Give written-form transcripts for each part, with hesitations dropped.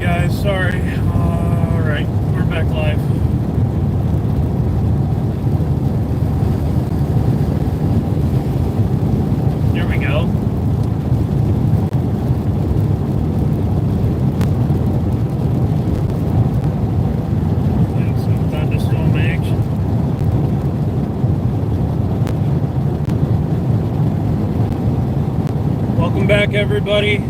guys, sorry. Alright, we're back live. There we go. And some thunderstorm action. Welcome back, everybody.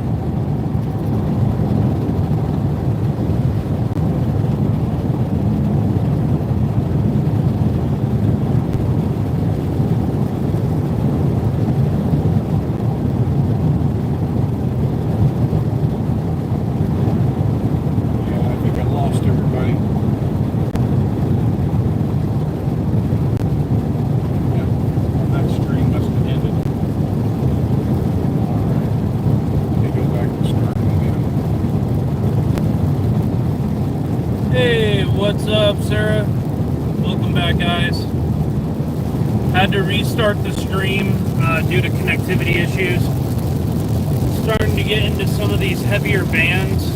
What's up, Sarah? Welcome back, guys. Had to restart the stream due to connectivity issues. Starting to get into some of these heavier bands.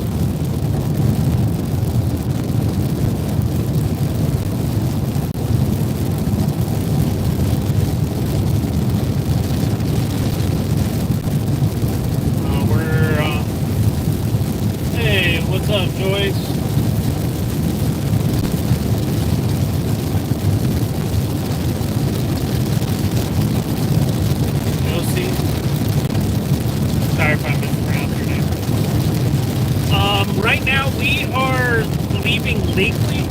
Hey, what's up, Joyce? Right now we are leaving Leaky.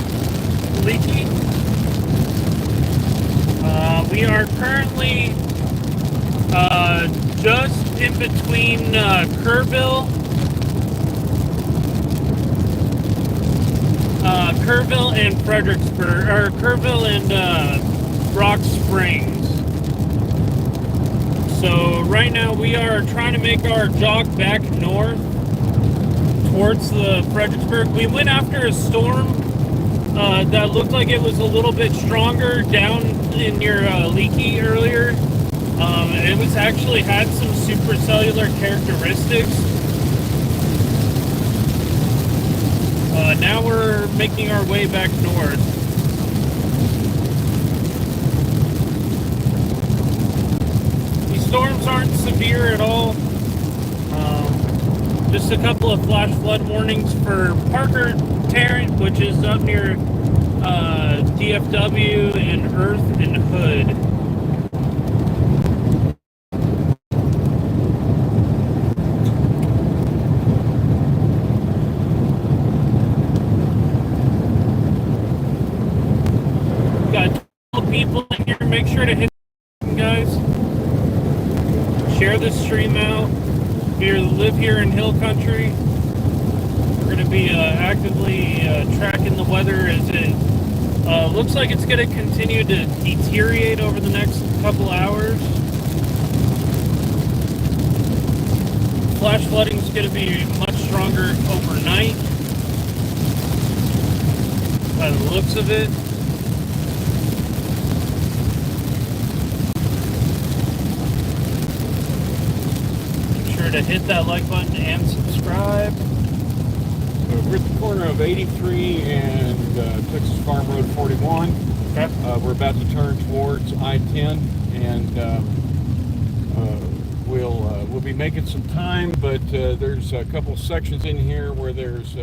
We are currently just in between Kerrville and Fredericksburg, or Kerrville and Rock Springs. So right now we are trying to make our jog back north towards the Fredericksburg. We went after a storm that looked like it was a little bit stronger down in your Leaky earlier. It was actually had some supercellular characteristics. Now we're making our way back north. These storms aren't severe at all. Just a couple of flash flood warnings for Parker Tarrant, which is up near DFW and Earth and Hood. Got 12 people in here. Make sure to hit the guys. Share this stream out. If you live here in Hill Country, we're going to be actively tracking the weather as it looks like it's going to continue to deteriorate over the next couple hours. Flash flooding is going to be much stronger overnight by the looks of it. To hit that like button and subscribe. So we're at the corner of 83 and Texas Farm Road 41. Okay. We're about to turn towards I-10, and we'll be making some time, but there's a couple sections in here where there's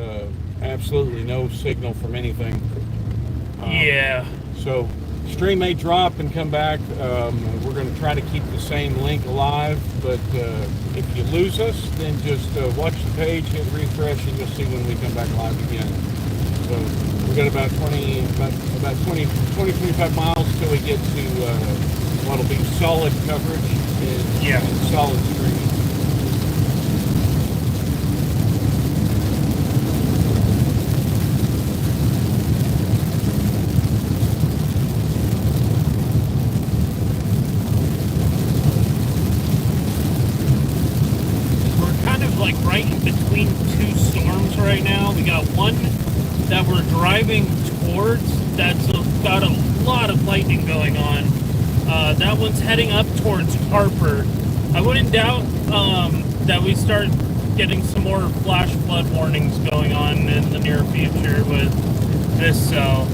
absolutely no signal from anything. Yeah. So stream may drop and come back. We're going to try to keep the same link alive, but if you lose us, then just watch the page, hit refresh, and you'll see when we come back live again. So we've got about 25 miles till we get to what'll be solid coverage and solid streaming. Right in between two storms right now. We got one that we're driving towards that's got a lot of lightning going on. That one's heading up towards Harper. I wouldn't doubt that we start getting some more flash flood warnings going on in the near future with this cell.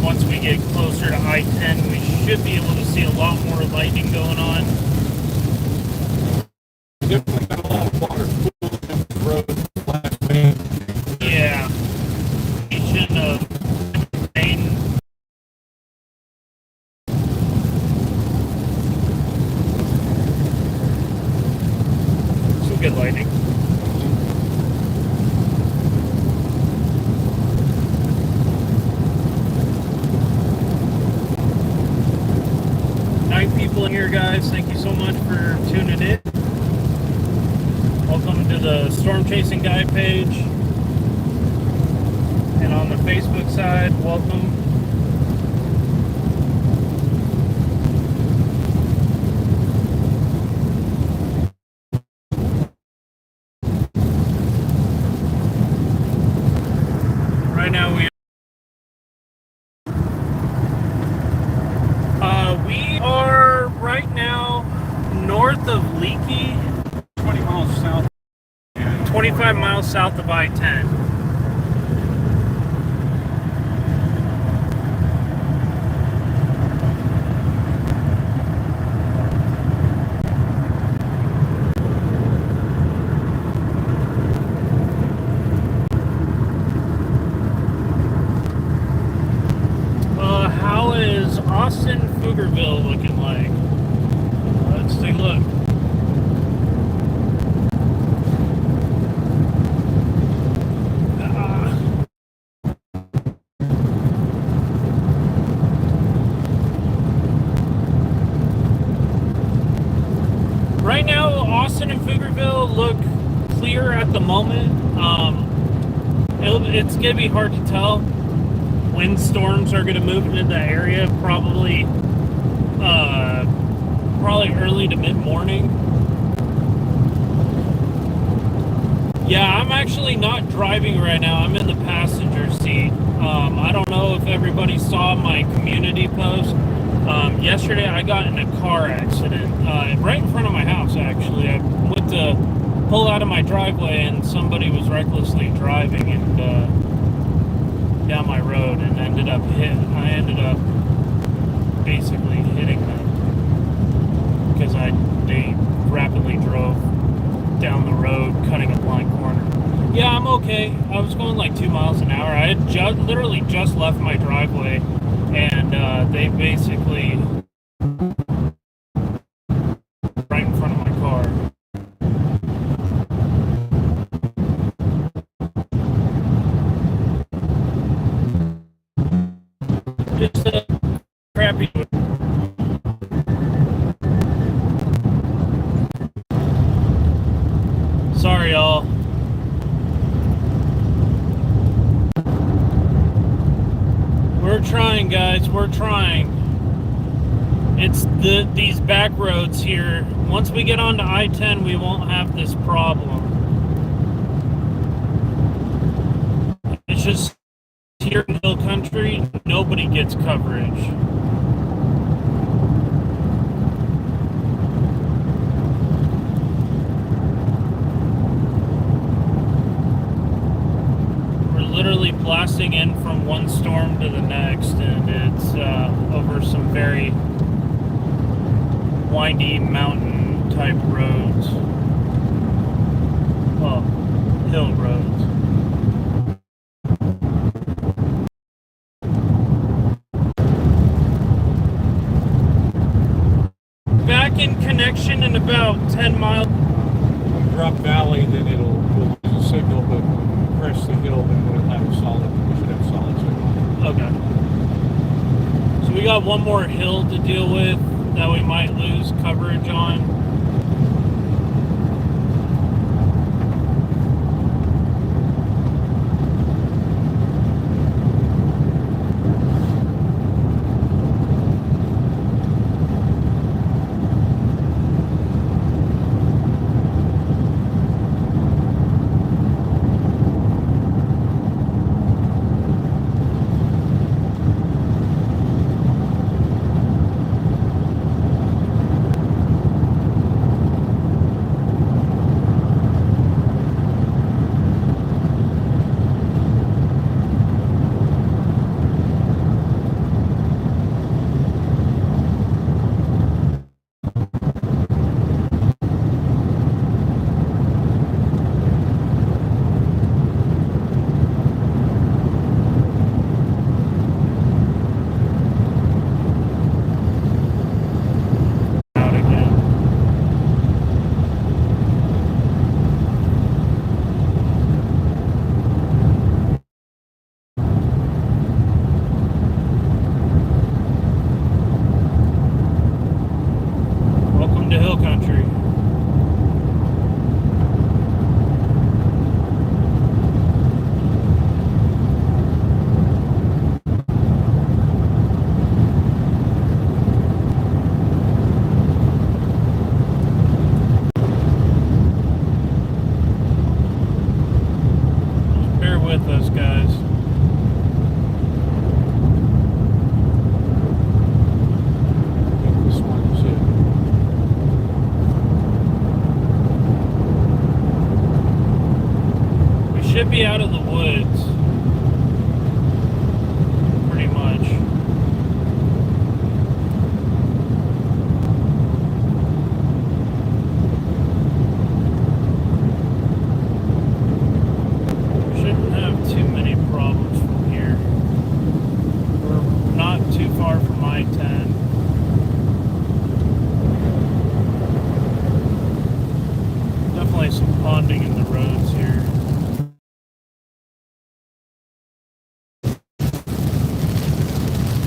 Once we get closer to I-10, we should be able to see a lot more lightning going on. Definitely got a lot of water pooling down the road last week. Yeah. Station of Maine. Some good lightning. People in here, guys. Thank you so much for tuning in. Welcome to the Storm Chasing Guy page. And on the Facebook side, welcome. Right now we are right now north of Leakey, 20 miles south. 25 miles south of I-10. How is Austin Pflugerville looking like? Let's take a look. Right now, Austin and Pflugerville look clear at the moment. It's going to be hard to tell when storms are going to move into the area. Probably early to mid-morning. Yeah, I'm actually not driving right now. I'm in the passenger seat. I don't know if everybody saw my community post. Yesterday I got in a car accident right in front of my house, actually. I went to pull out of my driveway and somebody was recklessly driving and down my road and I ended up basically hitting them because they rapidly drove down the road, cutting a blind corner. Yeah, I'm okay. I was going like 2 miles an hour. I had literally just left my driveway, and they basically right in front of my car. Just a crappy. Sorry, y'all. We're trying, guys. We're trying. It's these back roads here. Once we get onto I-10, we won't have this problem. It's just here in Hill Country, nobody gets coverage. Literally blasting in from one storm to the next, and it's over some very windy mountain type roads. Oh, hill roads. Back in connection in about 10 miles. Drop valley, then we'll lose a signal, but crest the hill, then we should have solid signal. Okay. So we got one more hill to deal with that we might lose coverage on. bear with us, guys. I think this one's it. We should be out of the woods. Pretty much. Shouldn't have too many problems from here. We're not too far from I-10. Definitely some ponding in the roads here.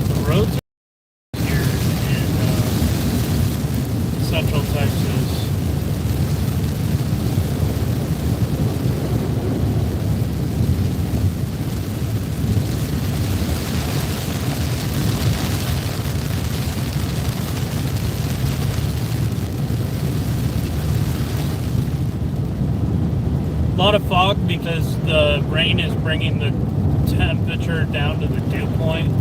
The roads are here in Central Texas. A lot of fog because the rain is bringing the temperature down to the dew point.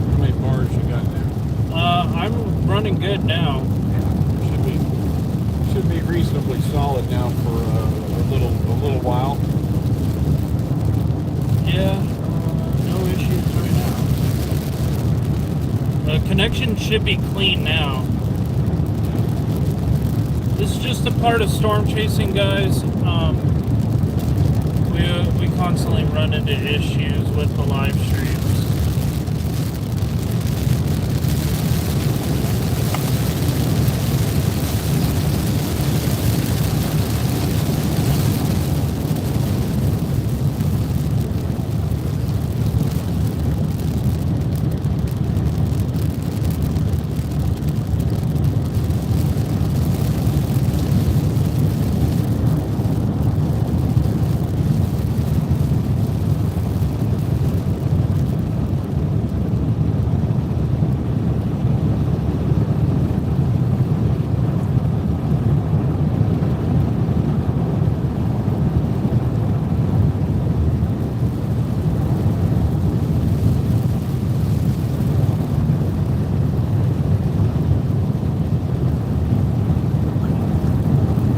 How many bars you got now? I'm running good now. Should be reasonably solid now for a little while. Yeah, no issues right now. The connection should be clean now. This is just a part of storm chasing, guys. We constantly run into issues with the live streams.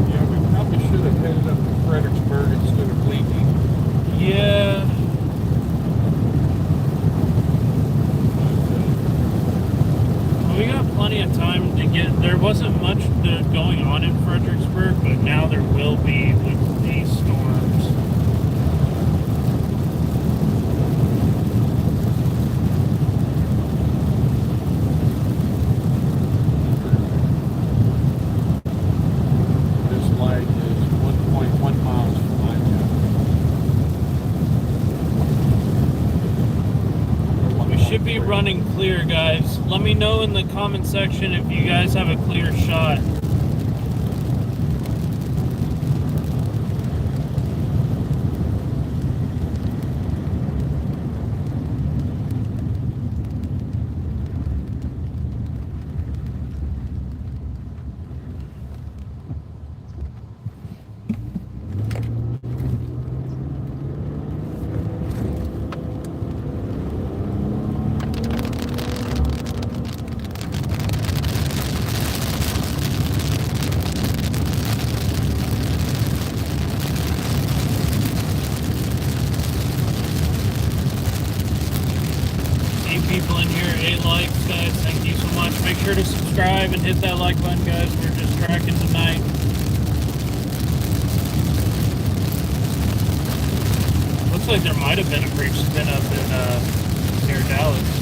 Yeah, we probably should have headed up to Fredericksburg instead of Leakey. Yeah. We got plenty of time to get. There wasn't much going on in Fredericksburg, but now there will be with these storms. This light is 1.1 miles from I-10. We should be running clear, guys. Let me know in the comment section if you guys have a clear shot. People in here, 8 likes, guys. Thank you so much. Make sure to subscribe and hit that like button, guys. We're just tracking tonight. Looks like there might have been a brief spin up in near Dallas.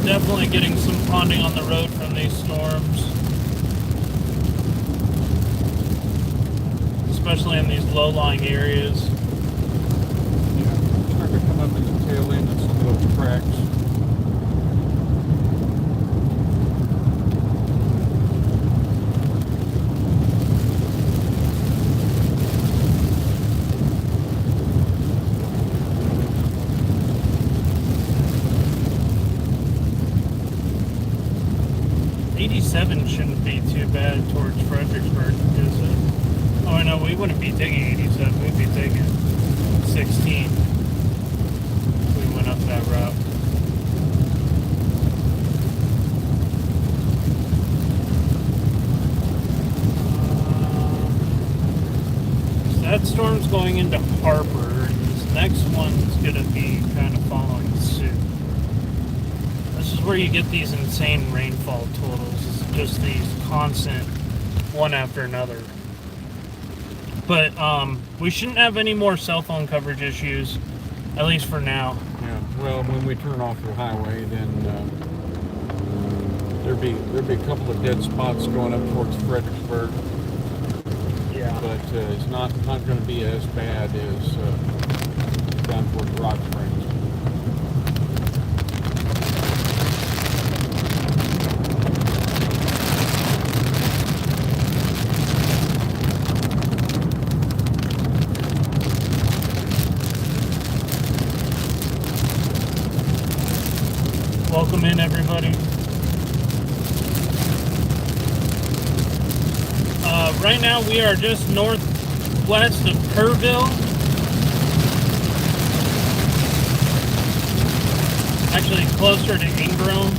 Definitely getting some ponding on the road from these storms. especially in these low-lying areas. Yeah, starting to come up in the tail end of some of those cracks. '87 shouldn't be too bad towards Fredericksburg, is it? Oh no, we wouldn't be taking 87. We'd be taking 16. If we went up that route. So that storm's going into Harper, and this next one's gonna be kind of following suit. This is where you get these insane rainfall totals. It's just these constant one after another. But we shouldn't have any more cell phone coverage issues, at least for now. Yeah. Well, when we turn off the highway, then there'd be a couple of dead spots going up towards Fredericksburg. Yeah. But it's not going to be as bad as down towards Rock Springs. Welcome in, everybody. Right now we are just northwest of Kerrville. Actually closer to Ingram.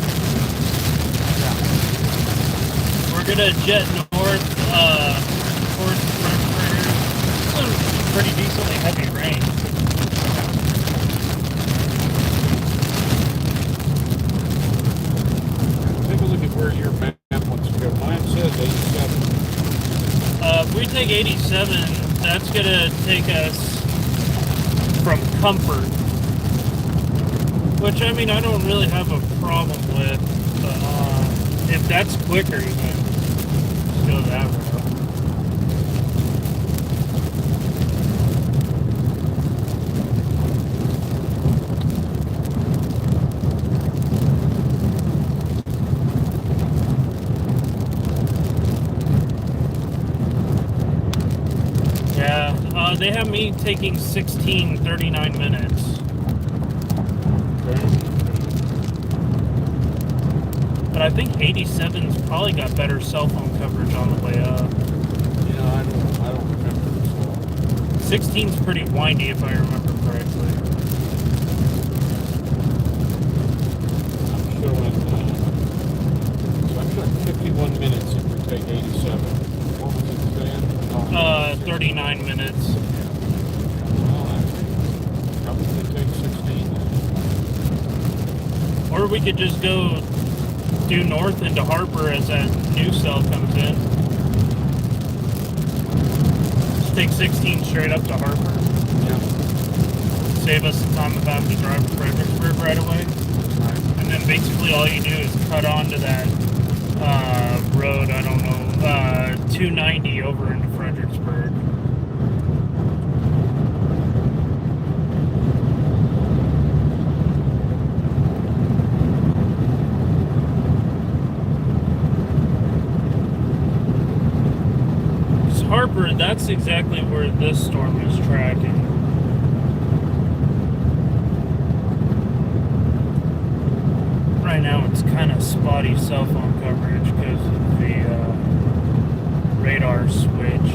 We're gonna jet north towards Fredericksburg. Some pretty decently heavy rain. Take a look at where your map wants to go. Mine says 87. If we take 87, that's gonna take us from Comfort. Which, I mean, I don't really have a problem with. If that's quicker, even, let's go that route. Yeah, they have me taking 39 minutes. But I think 87's probably got better cell phone coverage on the way up. You know, I don't remember. So. 16's pretty windy, if I remember correctly. I'm showing. So I'm showing 51 minutes if we take 87. What was it saying? 39 minutes. Well, I probably take 16. Or we could just go due north into Harper as that new cell comes in. Just take 16 straight up to Harper. Yeah. Save us the time of having to drive to Fredericksburg right away. Right. And then basically all you do is cut onto that road, I don't know, 290 over into Fredericksburg. Harper, that's exactly where this storm is tracking. Right now it's kind of spotty cell phone coverage because of the radar switch.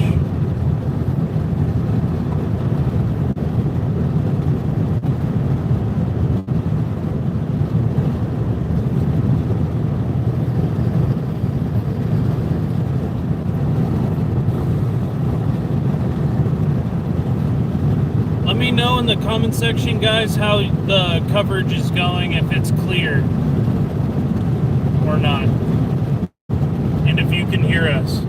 Let me know in the comment section, guys, how the coverage is going, if it's clear or not, and if you can hear us.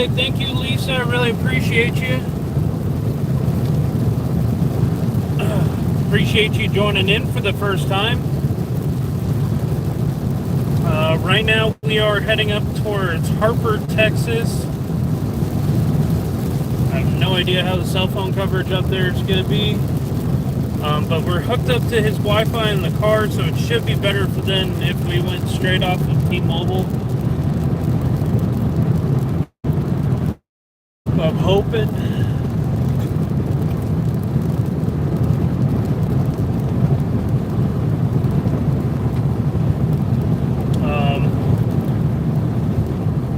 Okay, thank you, Lisa. I really appreciate you. Appreciate you joining in for the first time. Right now we are heading up towards Harper, Texas. I have no idea how the cell phone coverage up there is going to be. But we're hooked up to his Wi-Fi in the car, so it should be better than if we went straight off of T-Mobile. I'm hoping.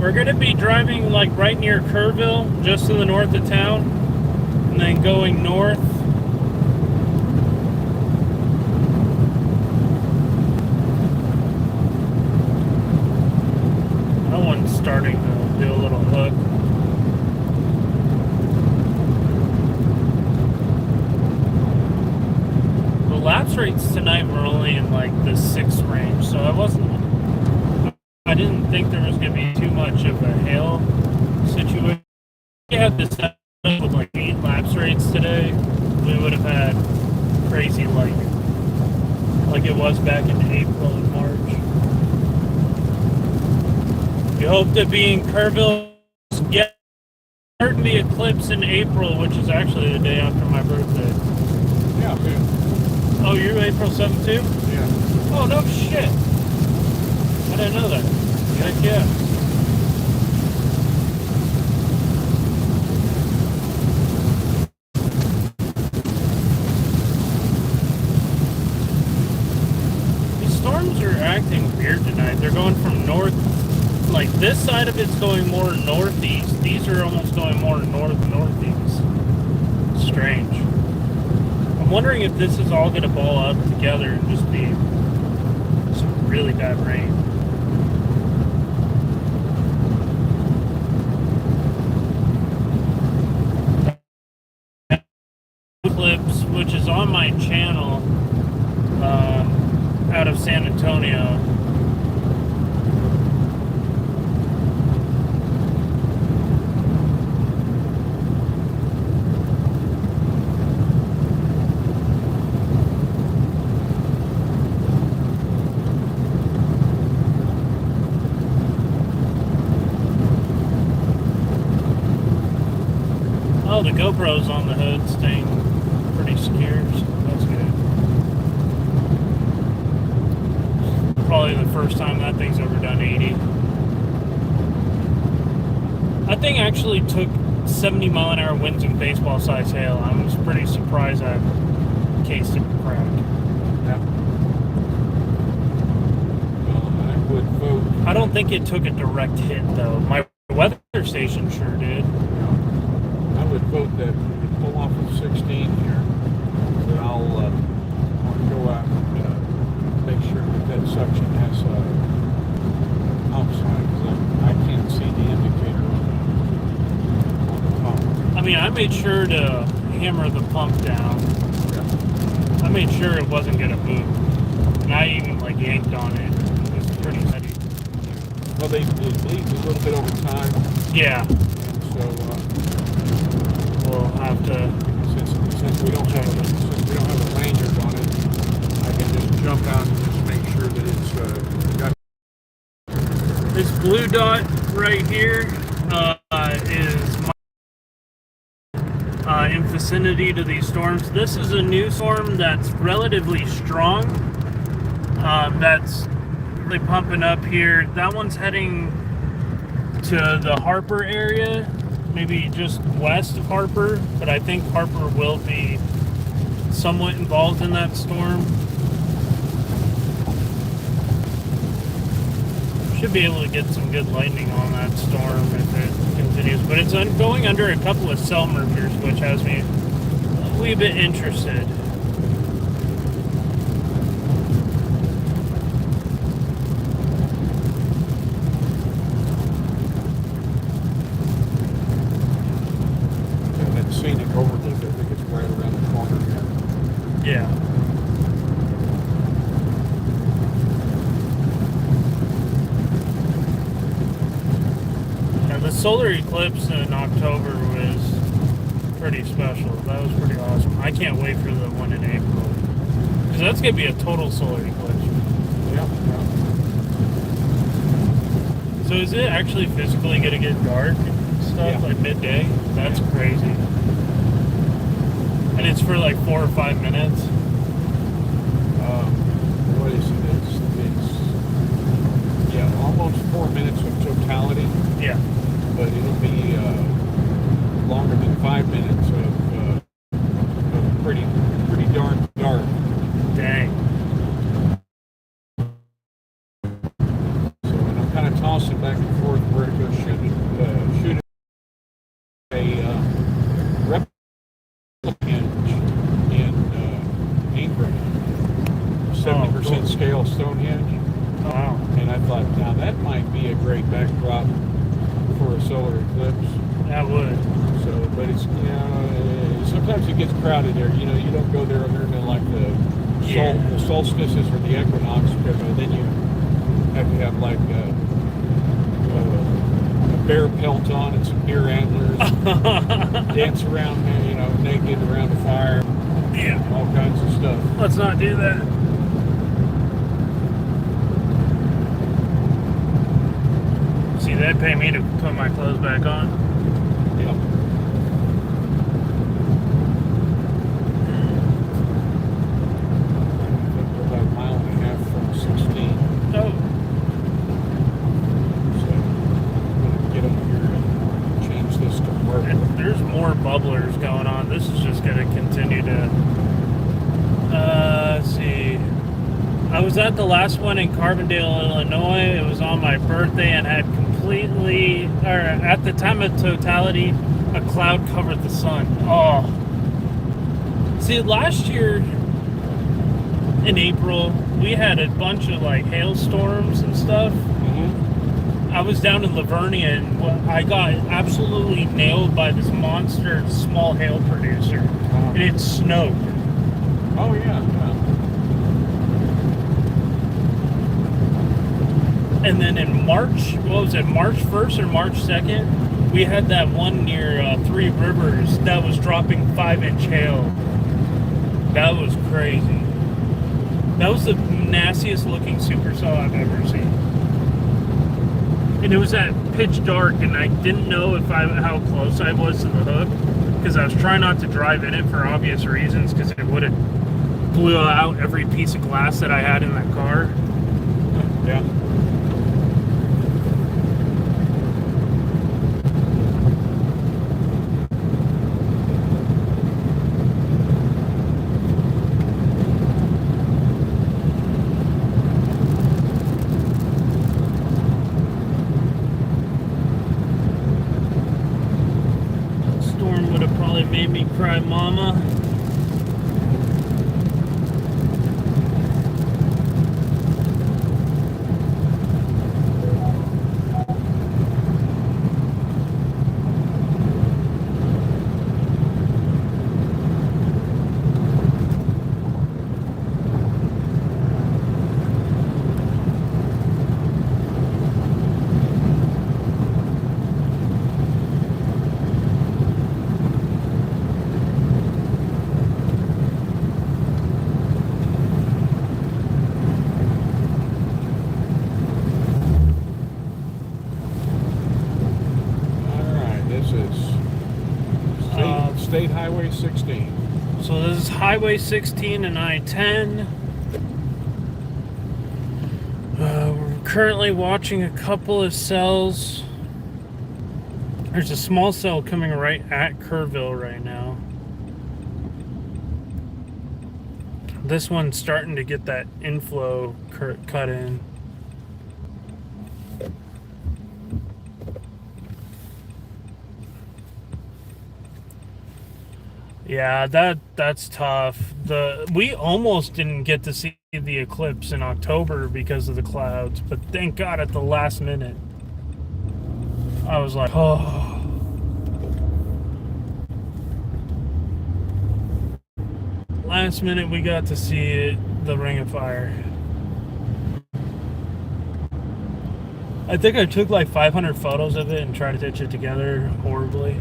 We're going to be driving like right near Kerrville, just to the north of town, and then going north. That one's starting to do a little hook. The lapse rates tonight were only in like the 6 range, so I didn't think there was going to be too much of a hail situation. If we had this set up with like 8 lapse rates today, we would have had crazy like it was back in April and March. We hope to be in Kerrville. Get starting the eclipse in April, which is actually the day after my birthday. Yeah, man. Oh, you're April 7th too? Yeah. Oh, no shit. I didn't know that. Heck yeah. These storms are acting weird tonight. They're going from north, like this side of it's going more northeast. These are almost going more northeast. Strange. I'm wondering if this is all going to ball up together and just be some really bad rain. Clips, which is on my channel, out of San Antonio. Oh, the GoPro's on the hood staying pretty scared, so that's good. Probably the first time that thing's ever done 80. That thing actually took 70-mile-an-hour winds and baseball-sized hail. I was pretty surprised that case didn't crack. Yeah. Well, I would vote. I don't think it took a direct hit, though. My weather station sure did. I would vote that we pull off of 16 here. That I'll go out and make sure that suction has a pump sign, because I can't see the indicator on the pump. I mean, I made sure to hammer the pump down. Yeah. I made sure it wasn't going to move. And I even like yanked on it. It was pretty heavy. Well, they bleed a little bit over time. Yeah. And so We'll have to, since we don't have a lanyard on it, I can just jump out and just make sure that it's got. this blue dot right here is in vicinity to these storms. This is a new storm that's relatively strong. That's really pumping up here. That one's heading to the Harper area, maybe just west of Harper, but I think Harper will be somewhat involved in that storm. Should be able to get some good lightning on that storm if it continues, but it's going under a couple of cell mergers, which has me a wee bit interested. Scenic overlook, I think it's right around the corner here. Yeah. solar eclipse in October was pretty special. That was pretty awesome. I can't wait for the one in April. Because that's going to be a total solar eclipse. Yeah. So is it actually physically going to get dark and stuff like midday? That's crazy. And it's for like 4 or 5 minutes. What is it? It's almost 4 minutes of totality. Yeah. But it'll be longer than 5 minutes of pretty darn dark. Dang. So and I'm kind of tossing back and forth where to go shoot a replica in England. 70% scale Stonehenge. Wow. And I thought, now that might be a great backdrop for a solar eclipse. That would. So, but it's, sometimes it gets crowded there. You don't go there during the solstices or the equinox, because then you have to have like a bear pelt on and some deer antlers, dance around, naked around the fire. Yeah. All kinds of stuff. Let's not do that. See, they'd pay me to put my clothes back on. Yeah. About a mile and a half from 16. Oh. So I'm going to get up here and change this to work. There's more bubblers going on. This is just going to continue to... let's see. I was at the last one in Carbondale, Illinois. It was on my birthday and had at the time of totality, a cloud covered the sun. Oh. See, last year in April, we had a bunch of like hailstorms and stuff. Mm-hmm. I was down in Lavernia and I got absolutely nailed by this monster small hail producer. And it snowed. Oh, yeah. And then in March, March 1st or March 2nd, we had that one near Three Rivers that was dropping 5-inch hail. That was crazy. That was the nastiest looking supercell I've ever seen. And it was at pitch dark, and I didn't know how close I was to the hook, because I was trying not to drive in it for obvious reasons, because it would have blew out every piece of glass that I had in that car. Yeah. Made me cry, mama. State Highway 16. So this is Highway 16 and I-10. We're currently watching a couple of cells. There's a small cell coming right at Kerrville right now. This one's starting to get that inflow cut in. Yeah, that's tough. We almost didn't get to see the eclipse in October because of the clouds, but thank God at the last minute. I was like, oh. Last minute we got to see it, the Ring of Fire. I think I took like 500 photos of it and tried to stitch it together horribly.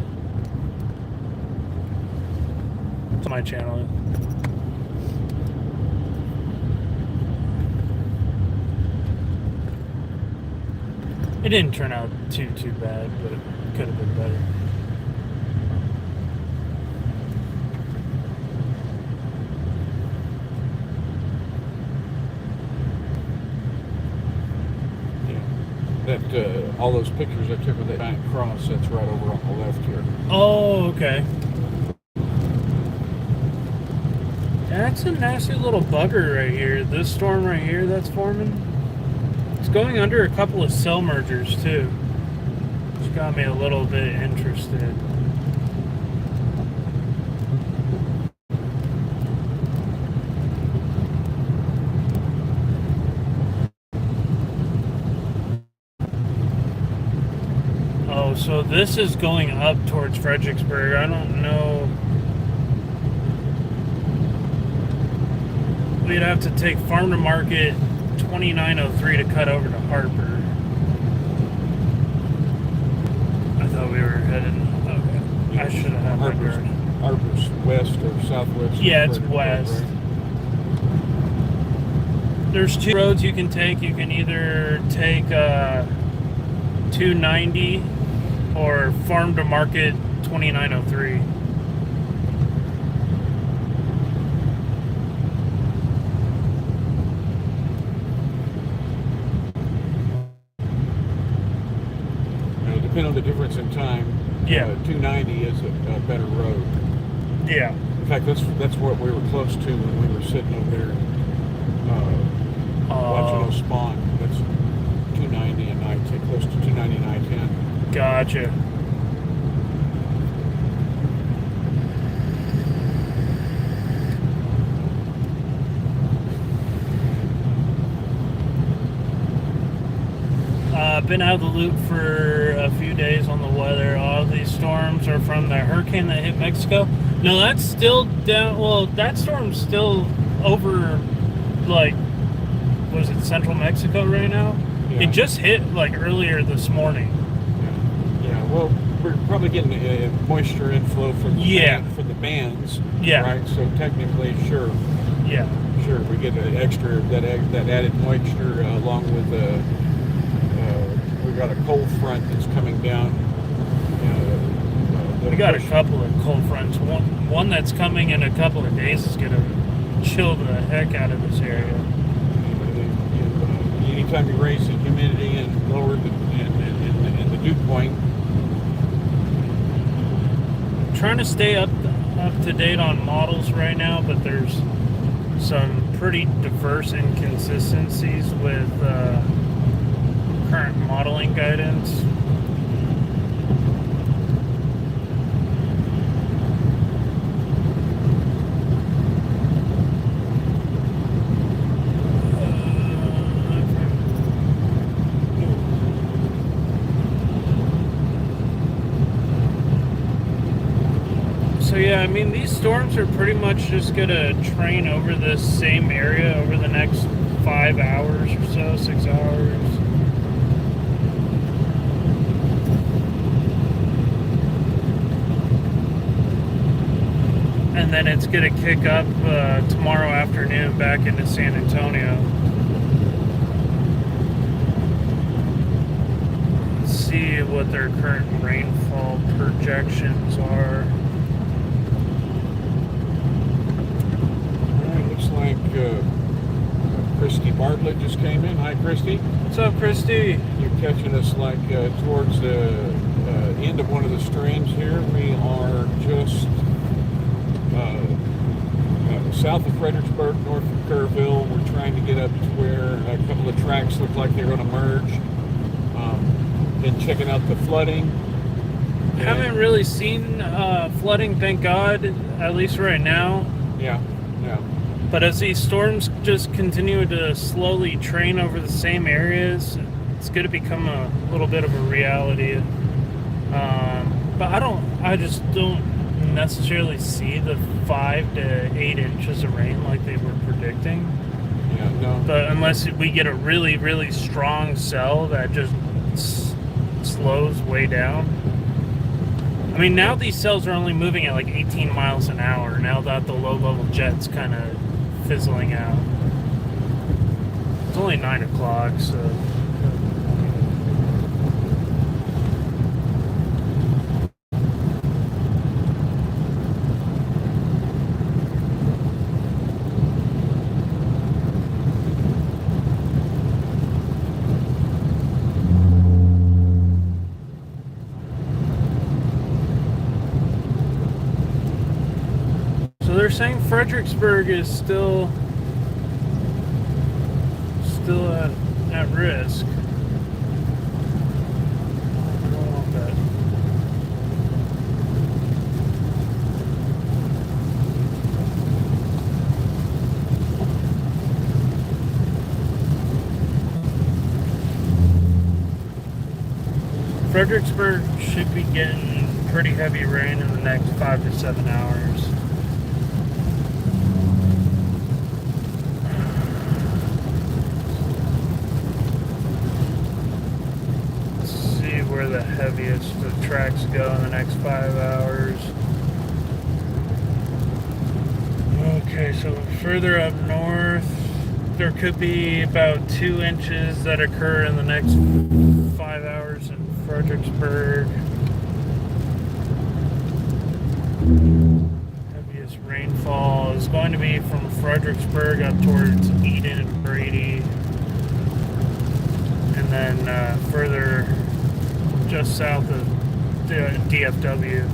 It's on my channel. It didn't turn out too bad, but it could have been better. That all those pictures I took of that giant cross, that's right over on the left here. Oh, okay. That's a nasty little bugger right here. This storm right here that's forming. It's going under a couple of cell mergers too. Which got me a little bit interested. Oh, so this is going up towards Fredericksburg. I don't know. We'd have to take Farm to Market 2903 to cut over to Harper. I thought we were heading. Okay. Yeah, I should have had my guard. Harper's west or southwest. Yeah, it's west. Right? There's two roads you can take. You can either take 290 or Farm to Market 2903. Depending on the difference in time, Yeah. 290 is a better road. Yeah. In fact, that's what we were close to when we were sitting over there watching those spawn. That's 290 and I-10, close to 290 and I-10. Gotcha. Been out of the loop for a few days on the weather. All of these storms are from the hurricane that hit Mexico. No, that's still down. Well, that storm's still over, like, was it central Mexico right now? Yeah. It just hit, like, earlier this morning. Yeah, well, we're probably getting moisture inflow from the bands. Yeah. Right, so technically, sure. Yeah. Sure, we get an extra, that added moisture along with we got a cold front that's coming down. We got a couple of cold fronts. One that's coming in a couple of days is going to chill the heck out of this area. Anytime you raise the humidity and lower the dew point. I'm trying to stay up to date on models right now, but there's some pretty diverse inconsistencies with current modeling guidance. So yeah, I mean, these storms are pretty much just gonna train over this same area over the next 5 hours or so, 6 hours. And then it's gonna kick up tomorrow afternoon back into San Antonio. Let's see what their current rainfall projections are. Looks like Christy Bartlett just came in. Hi, Christy. What's up, Christy? You're catching us like towards the end of one of the streams here. We are just south of Fredericksburg, north of Kerrville. We're trying to get up to where a couple of tracks look like they're going to merge. Been checking out the flooding. Haven't really seen flooding, thank God, at least right now. Yeah. But as these storms just continue to slowly train over the same areas, it's going to become a little bit of a reality. But I just don't necessarily see the 5 to 8 inches of rain like they were predicting. Yeah, no. But unless we get a really, really strong cell that just slows way down. I mean, now these cells are only moving at like 18 miles an hour now that the low-level jet's kind of fizzling out. It's only 9 o'clock, so... They're saying Fredericksburg is still at risk. I don't want that. Fredericksburg should be getting pretty heavy rain in the next 5 to 7 hours. Where the heaviest of tracks go in the next 5 hours. Okay, so further up north, there could be about 2 inches that occur in the next 5 hours in Fredericksburg. Heaviest rainfall is going to be from Fredericksburg up towards Eden and Brady, and then further just south of DFW.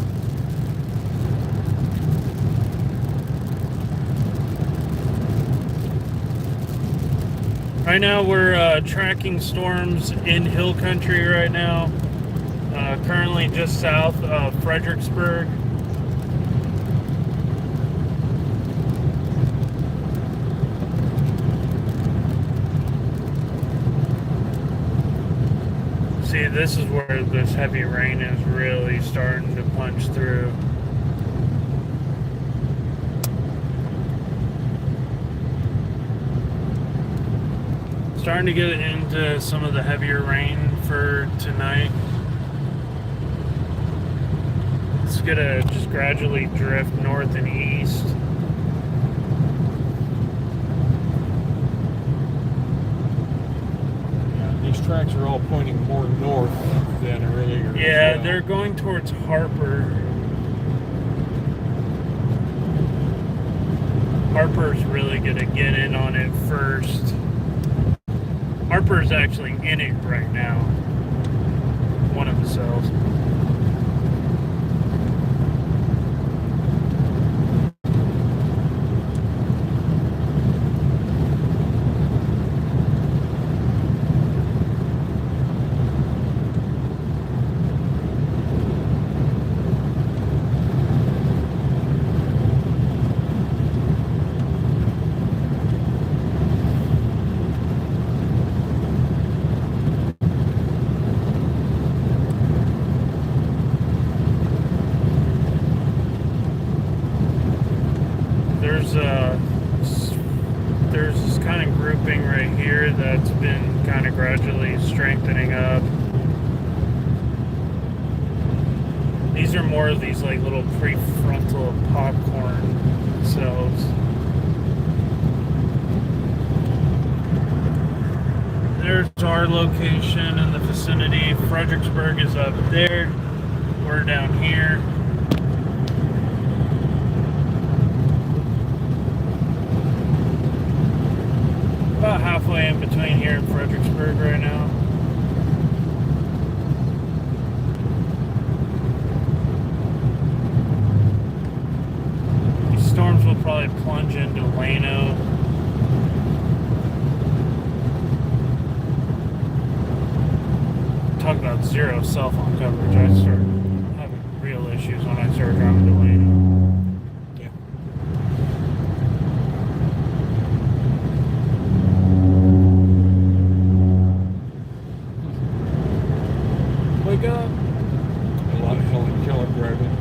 Right now we're tracking storms in hill country right now. Currently just south of Fredericksburg. See, this is where this heavy rain is really starting to punch through. Starting to get into some of the heavier rain for tonight. It's gonna just gradually drift north and east. These tracks are all pointing more north than earlier. Yeah, they're going towards Harper. Harper's really gonna get in on it first. Harper's actually in it right now. One of the cells. There's this kind of grouping right here that's been kind of gradually strengthening up. These are more of these like little prefrontal popcorn cells. There's our location in the vicinity. Fredericksburg is up there. We're down here. About halfway in between here and Fredericksburg right now. These storms will probably plunge into Lano. Talk about zero cell phone coverage. I started having real issues when I started driving to Lano. Wake up. A lot of killer driving.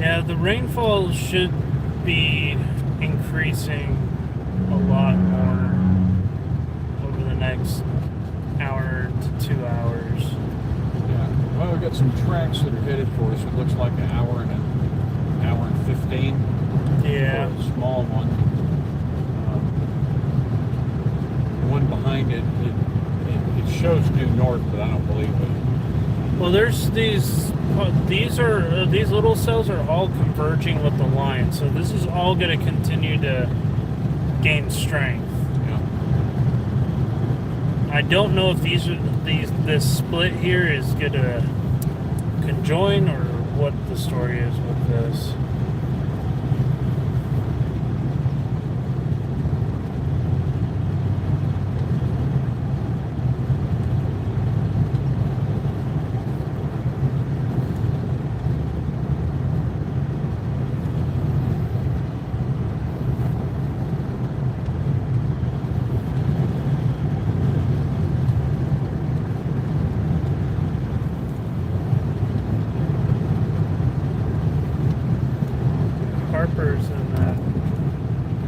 Yeah, the rainfall should be increasing a lot more over the next hour to 2 hours. Yeah. Well, we've got some tracks that are headed for us. It looks like an hour and 15. Yeah. For a small one. The one behind it shows due north, but I don't believe it. Well, there's these little cells are all converging with the line, so this is all going to continue to gain strength. Yeah. I don't know if this split here is going to conjoin or what the story is with this. Harper's in that.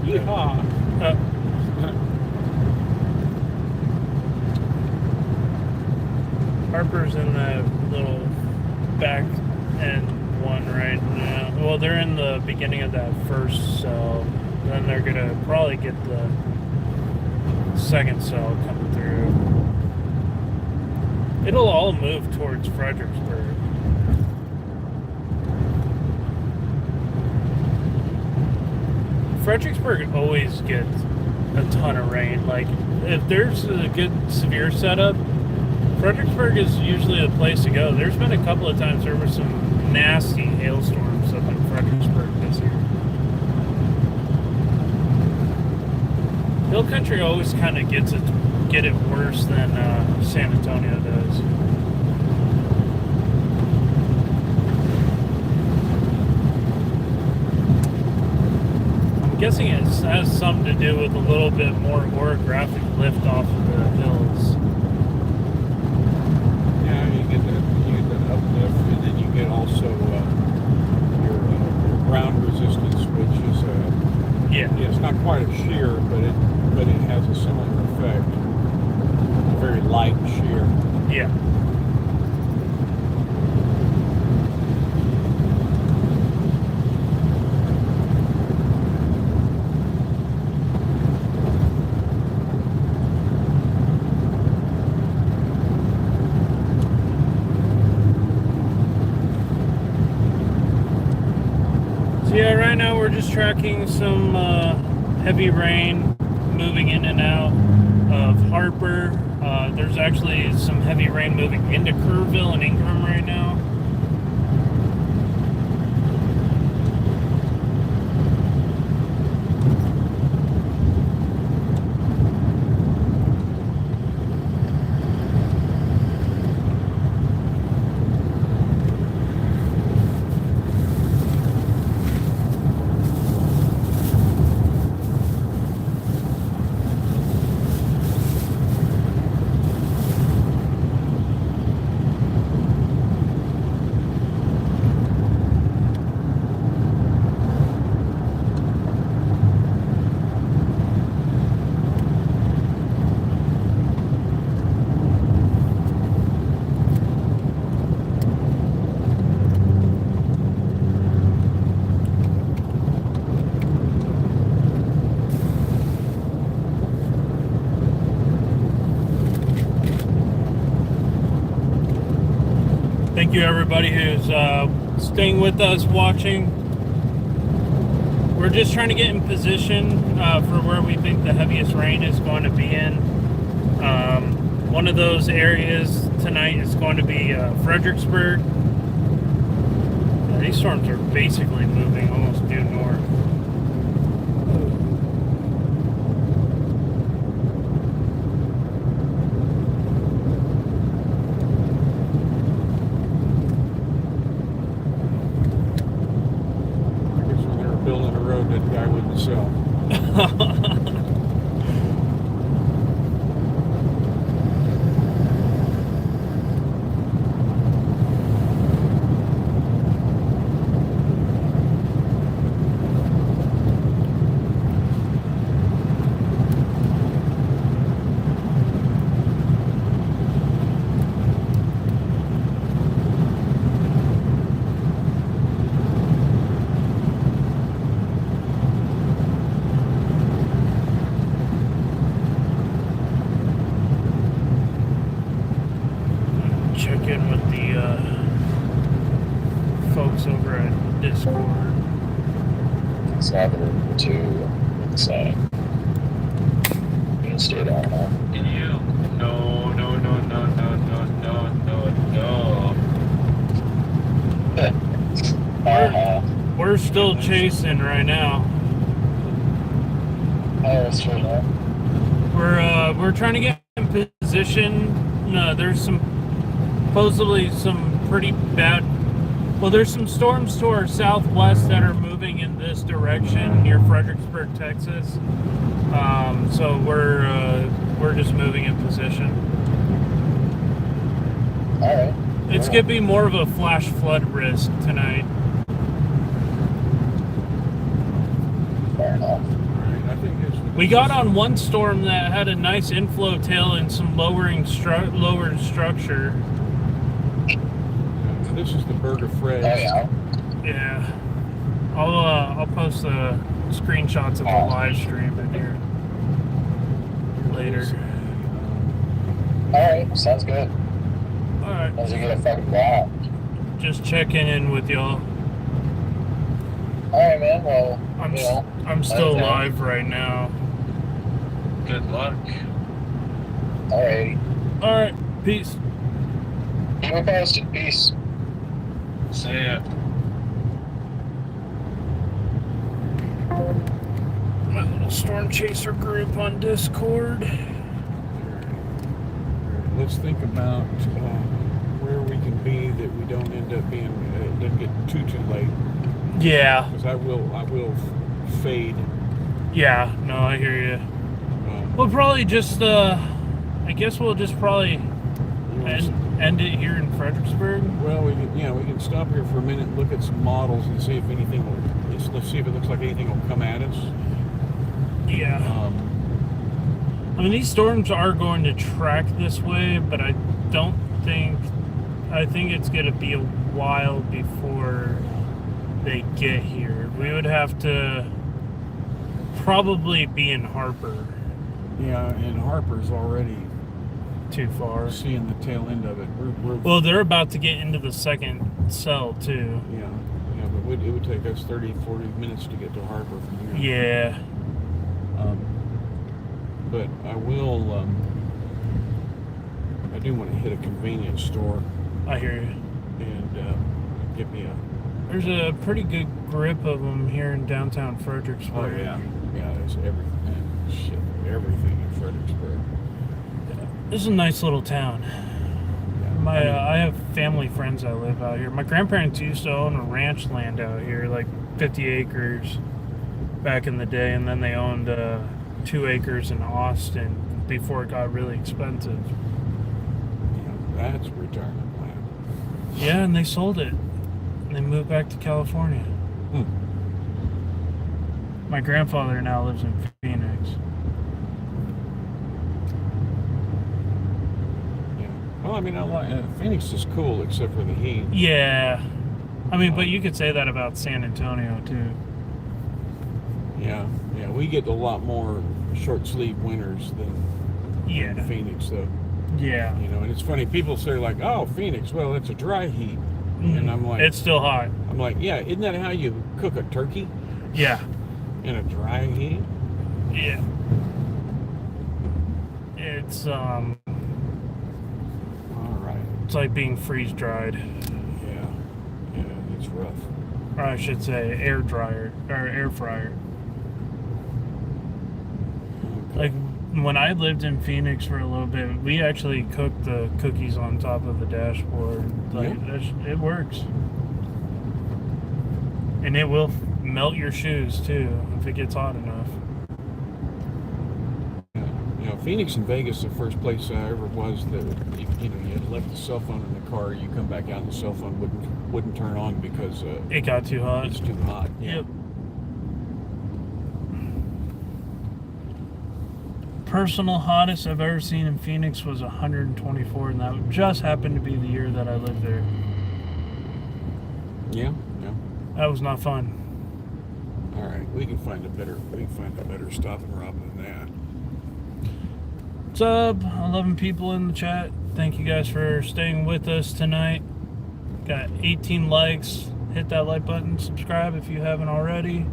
Yeehaw! Harper's in that little back end one right now. Well, they're in the beginning of that first cell. Then they're gonna probably get the second cell coming through. It'll all move towards Fredericksburg. Fredericksburg always gets a ton of rain. Like, if there's a good severe setup, Fredericksburg is usually the place to go. There's been a couple of times there were some nasty hailstorms up in Fredericksburg this year. Hill Country always kind of get it worse than San Antonio does. I'm guessing it has something to do with a little bit more orographic lift off of the hills. Yeah, you get that uplift, and then you get also your ground resistance, which is Yeah. it's not quite a shear, but it has a similar effect. A very light shear. Yeah. Yeah, right now we're just tracking some heavy rain moving in and out of Harper. There's actually some heavy rain moving into Kerrville and Ingram right now. Thank you, everybody who's staying with us, watching. We're just trying to get in position for where we think the heaviest rain is going to be in. One of those areas tonight is going to be Fredericksburg. These storms are basically moving almost due north. Building a road that guy wouldn't sell. folks over at Discord. It's happening too. It's being stayed on. You? No, no, no, no, no, no, no, no, no. We're still chasing right now. Oh, that's true. We're trying to get in position. No, there's supposedly some pretty bad. Well, there's some storms to our southwest that are moving in this direction near Fredericksburg, Texas. So we're just moving in position. All right. It's gonna be more of a flash flood risk tonight. Fair enough. We got on one storm that had a nice inflow tail and some lowered structure. This is the Burger Fred. Oh, yeah. Yeah. I'll post the screenshots of the live stream in here later. Alright, sounds good. Alright. As you get a fucking block. Just checking in with y'all. Alright, man, well, I'm still live right now. Good luck. Alright. Alright, peace. Keep me posted. Peace. See ya. My little storm chaser group on Discord. Let's think about where we can be that we don't end up being, it doesn't get too late. Yeah. Because I will fade. Yeah, no, I hear you. We'll probably just, I guess we'll just probably end it here in Fredericksburg. Well, we can stop here for a minute and look at some models and see if anything let's see if it looks like anything will come at us. Yeah. I mean, these storms are going to track this way, but I think it's going to be a while before they get here. We would have to probably be in Harper. Yeah, and Harper's already too far. Seeing the tail end of it. Well, they're about to get into the second cell, too. Yeah, but it would take us 30, 40 minutes to get to Harper from here. Yeah. But I will, I do want to hit a convenience store. I hear you. And get me There's a pretty good grip of them here in downtown Fredericksburg. Oh, yeah. Yeah, there's everything. Man, shit, everything in Fredericksburg. This is a nice little town. Yeah. I have family friends that live out here. My grandparents used to own a ranch land out here, like 50 acres back in the day, and then they owned 2 acres in Austin before it got really expensive. Yeah, that's a retirement plan. Yeah, and they sold it. And they moved back to California. My grandfather now lives in Phoenix. Well, I mean, I like Phoenix is cool except for the heat. Yeah, I mean, but you could say that about San Antonio too. Yeah, we get a lot more short sleeve winters than Phoenix, though. Yeah, and it's funny. People say like, "Oh, Phoenix, well, it's a dry heat," and I'm like, "It's still hot." I'm like, "Yeah, isn't that how you cook a turkey?" Yeah, in a dry heat. Yeah, it's It's like being freeze dried. Yeah, it's rough. Or I should say air dryer or air fryer. Okay. Like when I lived in Phoenix for a little bit, we actually cooked the cookies on top of the dashboard. Like it works. And it will melt your shoes too if it gets hot enough. Phoenix and Vegas, the first place I ever was that you had left the cell phone in the car. You come back out, and the cell phone wouldn't turn on because it got too hot. It's too hot. Yeah. Yep. Personal hottest I've ever seen in Phoenix was 124, and that just happened to be the year that I lived there. Yeah. That was not fun. All right, we can find a better stop and rob than that. What's up? 11 people in the chat. Thank you guys for staying with us tonight. Got 18 likes, hit that like button, subscribe if you haven't already.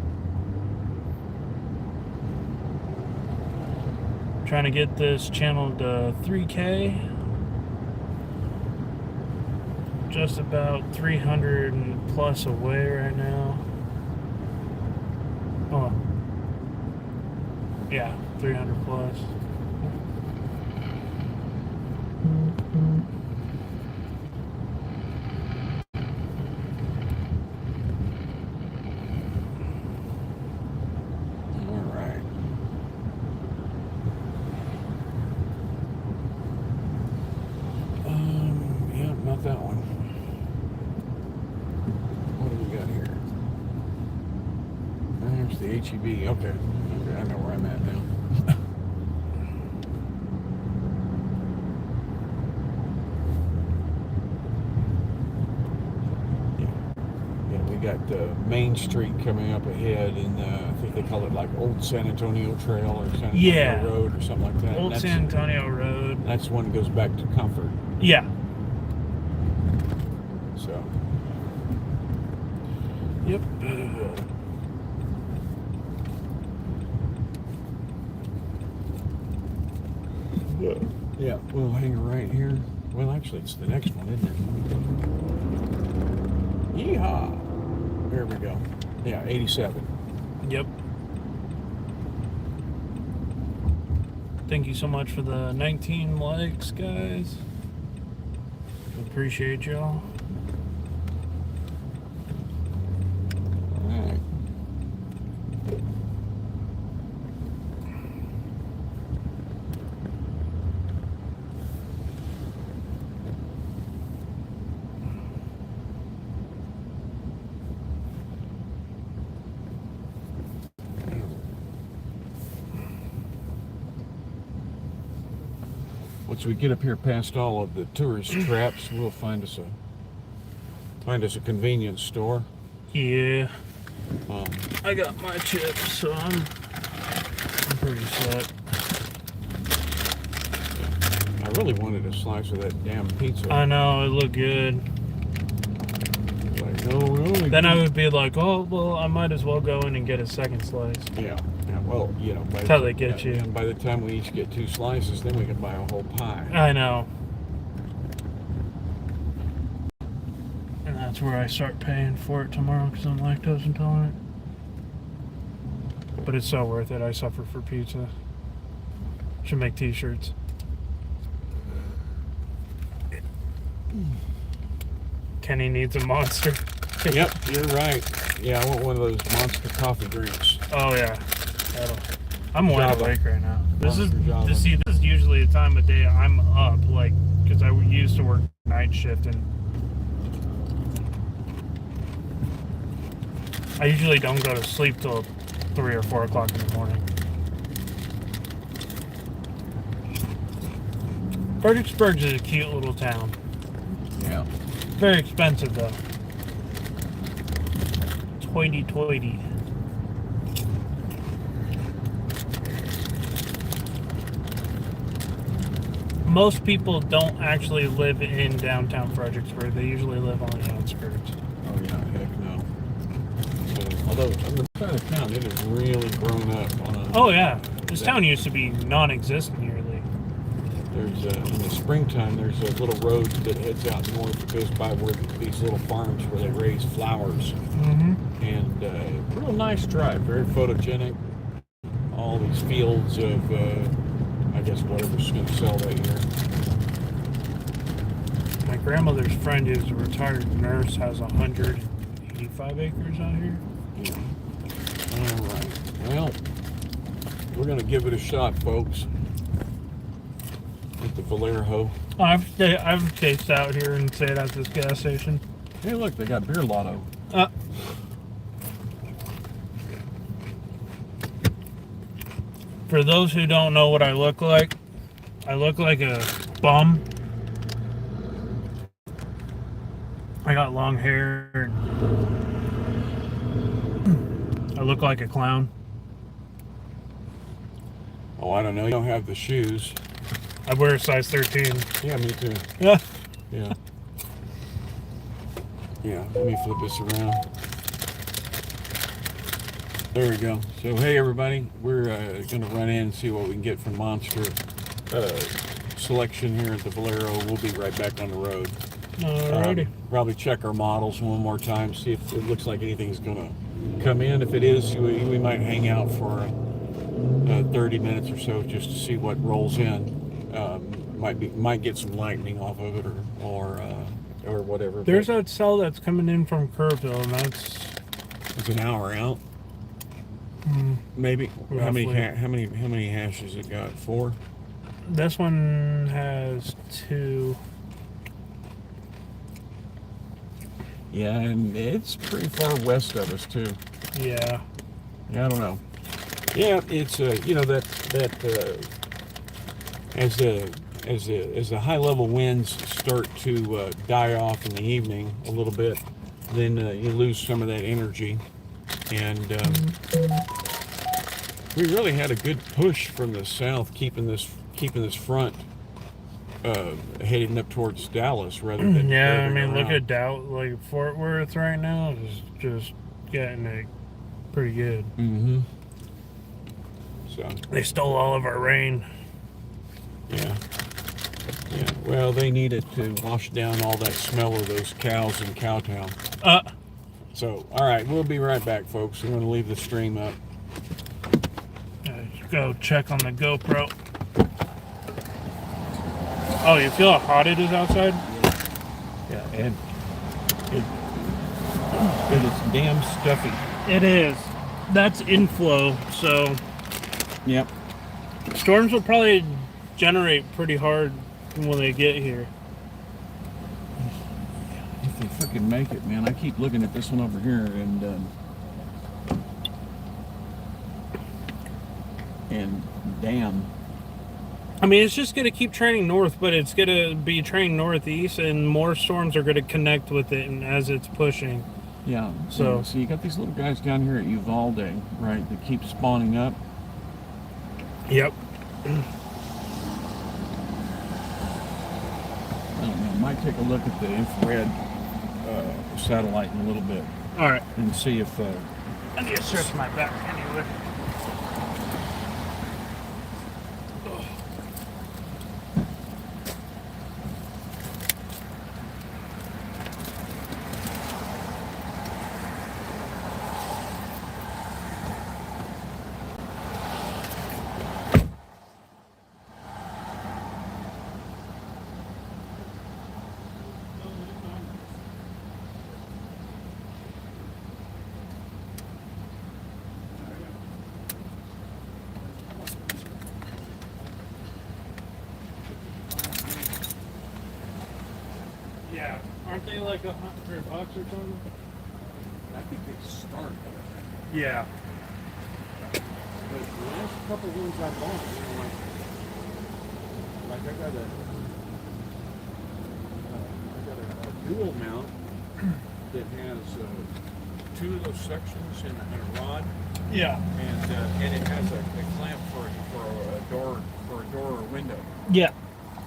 Trying to get this channel to 3K. Just about 300 and plus away right now. Oh, yeah, 300 plus. All right. Yeah, not that one. What do we got here? There's the HEB. Okay, I know where I'm at now. Yeah, we got Main Street coming up ahead, and I think they call it like Old San Antonio Trail or San Antonio Road or something like that. Old San Antonio Road. That's the one that goes back to Comfort. Yeah. So. Yep. Yeah, we'll hang right here. Well, actually, it's the next one, isn't it? Yeehaw! There we go. Yeah, 87. Yep. Thank you so much for the 19 likes, guys. Appreciate y'all. All right. Once we get up here past all of the tourist traps, we'll find us a convenience store. Yeah. Um, I got my chips, so I'm pretty set. I really wanted a slice of that damn pizza. I know, it looked good. Like, no, we only Then I do- would be like, oh, well, I might as well go in and get a second slice. Yeah. Well, you know, That's how they get you. And by the time we each get 2 slices, then we can buy a whole pie. I know. And that's where I start paying for it tomorrow because I'm lactose intolerant. But it's so worth it. I suffer for pizza. Should make t-shirts. Kenny needs a monster. Yep, you're right. Yeah, I want one of those monster coffee drinks. Oh yeah. I'm wide Java. awake right now. This is Monster Java. this is usually the time of day I'm up, like, because I used to work night shift and I usually don't go to sleep till 3 or 4 o'clock in the morning. Fredericksburg is a cute little town. Yeah. Very expensive though. Hoity-toity. Most people don't actually live in downtown Fredericksburg. They usually live on the outskirts. Oh yeah, heck no. So, although on the side of town, it has really grown up. Oh yeah, this town used to be non-existent nearly. There's in the springtime, there's a little road that heads out north that goes by where these little farms where they raise flowers. Mm-hmm. And real nice drive, very photogenic. All these fields of, I guess, whatever's going to sell that year. My grandmother's friend, who's a retired nurse, has 185 acres out here. Yeah. All right. Well, we're going to give it a shot, folks. With the Vallejo. I've chased out here and stayed at this gas station. Hey, look, they got beer lotto. For those who don't know what I look like a bum. I got long hair and I look like a clown. Oh, I don't know. You don't have the shoes. I wear a size 13. Yeah, me too. Yeah. Yeah. Yeah, let me flip this around. There we go. So, hey everybody, we're going to run in and see what we can get from Monster selection here at the Valero. We'll be right back on the road. Alrighty. Probably check our models one more time, see if it looks like anything's going to come in. If it is, we might hang out for 30 minutes or so just to see what rolls in. Might get some lightning off of it or whatever. There's that cell that's coming in from Kerrville, and it's an hour out. Maybe. How many hashes it got? 4? This one has 2. Yeah, and it's pretty far west of us too. Yeah. I don't know. Yeah, it's you know that as the high level winds start to die off in the evening a little bit, then you lose some of that energy, and we really had a good push from the south, keeping this front heading up towards Dallas rather than yeah. I mean, around. look at like Fort Worth right now is just getting it pretty good. Mm-hmm. So They stole all of our rain. yeah. Well, they needed to wash down all that smell of those cows in Cowtown. So, all right, we'll be right back, folks. I'm going to leave the stream up. Go check on the GoPro. Oh, you feel how hot it is outside? Yeah, and it is damn stuffy. It is. That's inflow, so Yep. storms will probably generate pretty hard when they get here. If they freaking make it, man. I keep looking at this one over here, and damn. I mean, it's just going to keep trending north, but it's going to be trending northeast, and more storms are going to connect with it and as it's pushing. Yeah. So you got these little guys down here at Uvalde, right, that keep spawning up. Yep. I don't know. Might take a look at the infrared satellite in a little bit All right. and see if. I need to stretch my back anyway. Yeah. Aren't they like $100 or something? I think they start. Yeah. But the last couple of ones I bought, like I got a dual mount that has 2 of those sections and a rod, Yeah. and it has a clamp for a door or window. Yeah.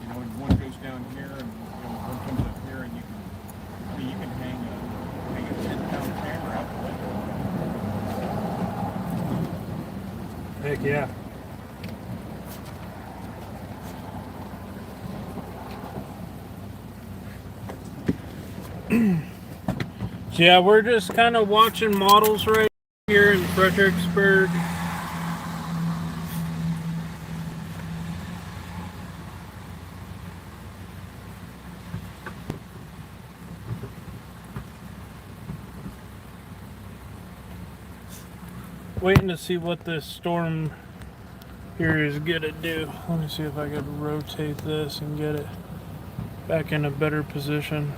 You know, and one goes down here, and one comes up here, and you can hang a 10-pound camera out the window. Heck yeah. So yeah, we're just kind of watching models right here in Fredericksburg. Waiting to see what this storm here is gonna do. Let me see if I could rotate this and get it back in a better position.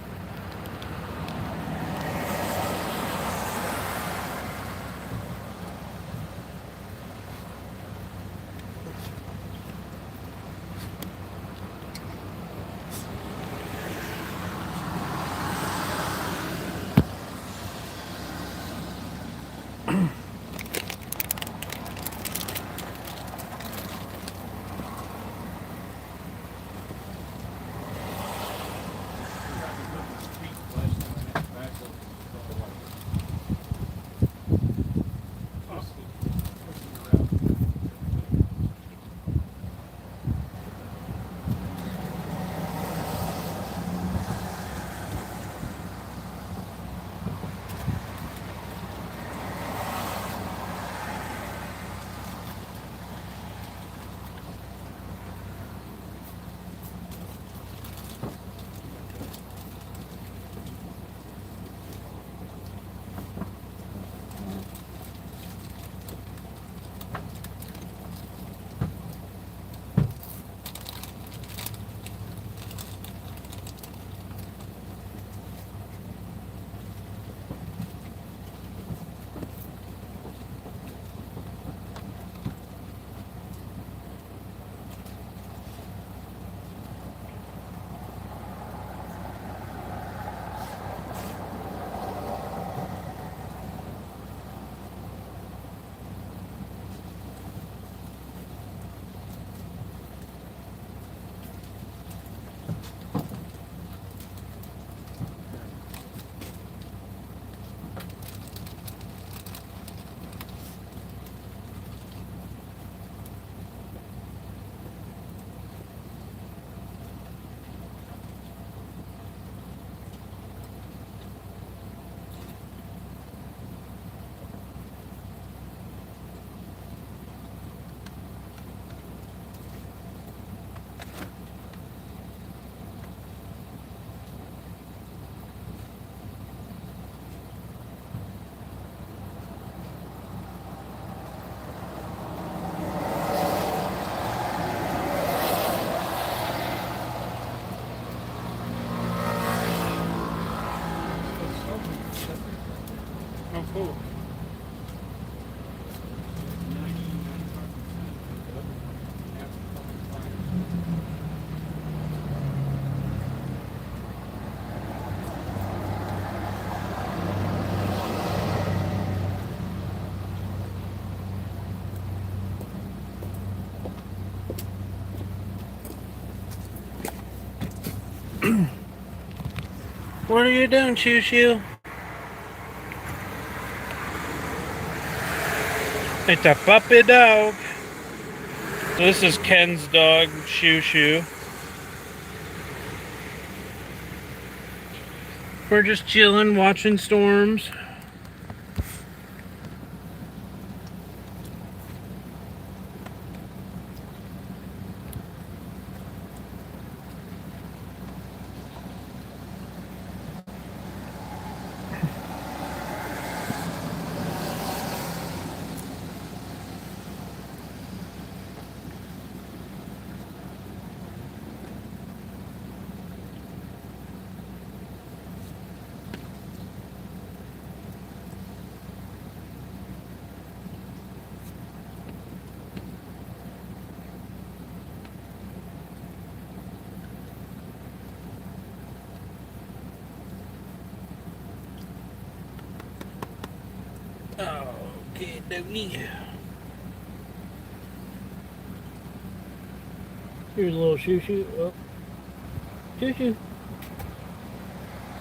Oh. What are you doing, Shoo Shoo? It's a puppy dog. This is Ken's dog, Shoo Shoo. We're just chilling, watching storms. Okay, doggy. Here's a little Shoo Shoo. Oh. Shoo Shoo.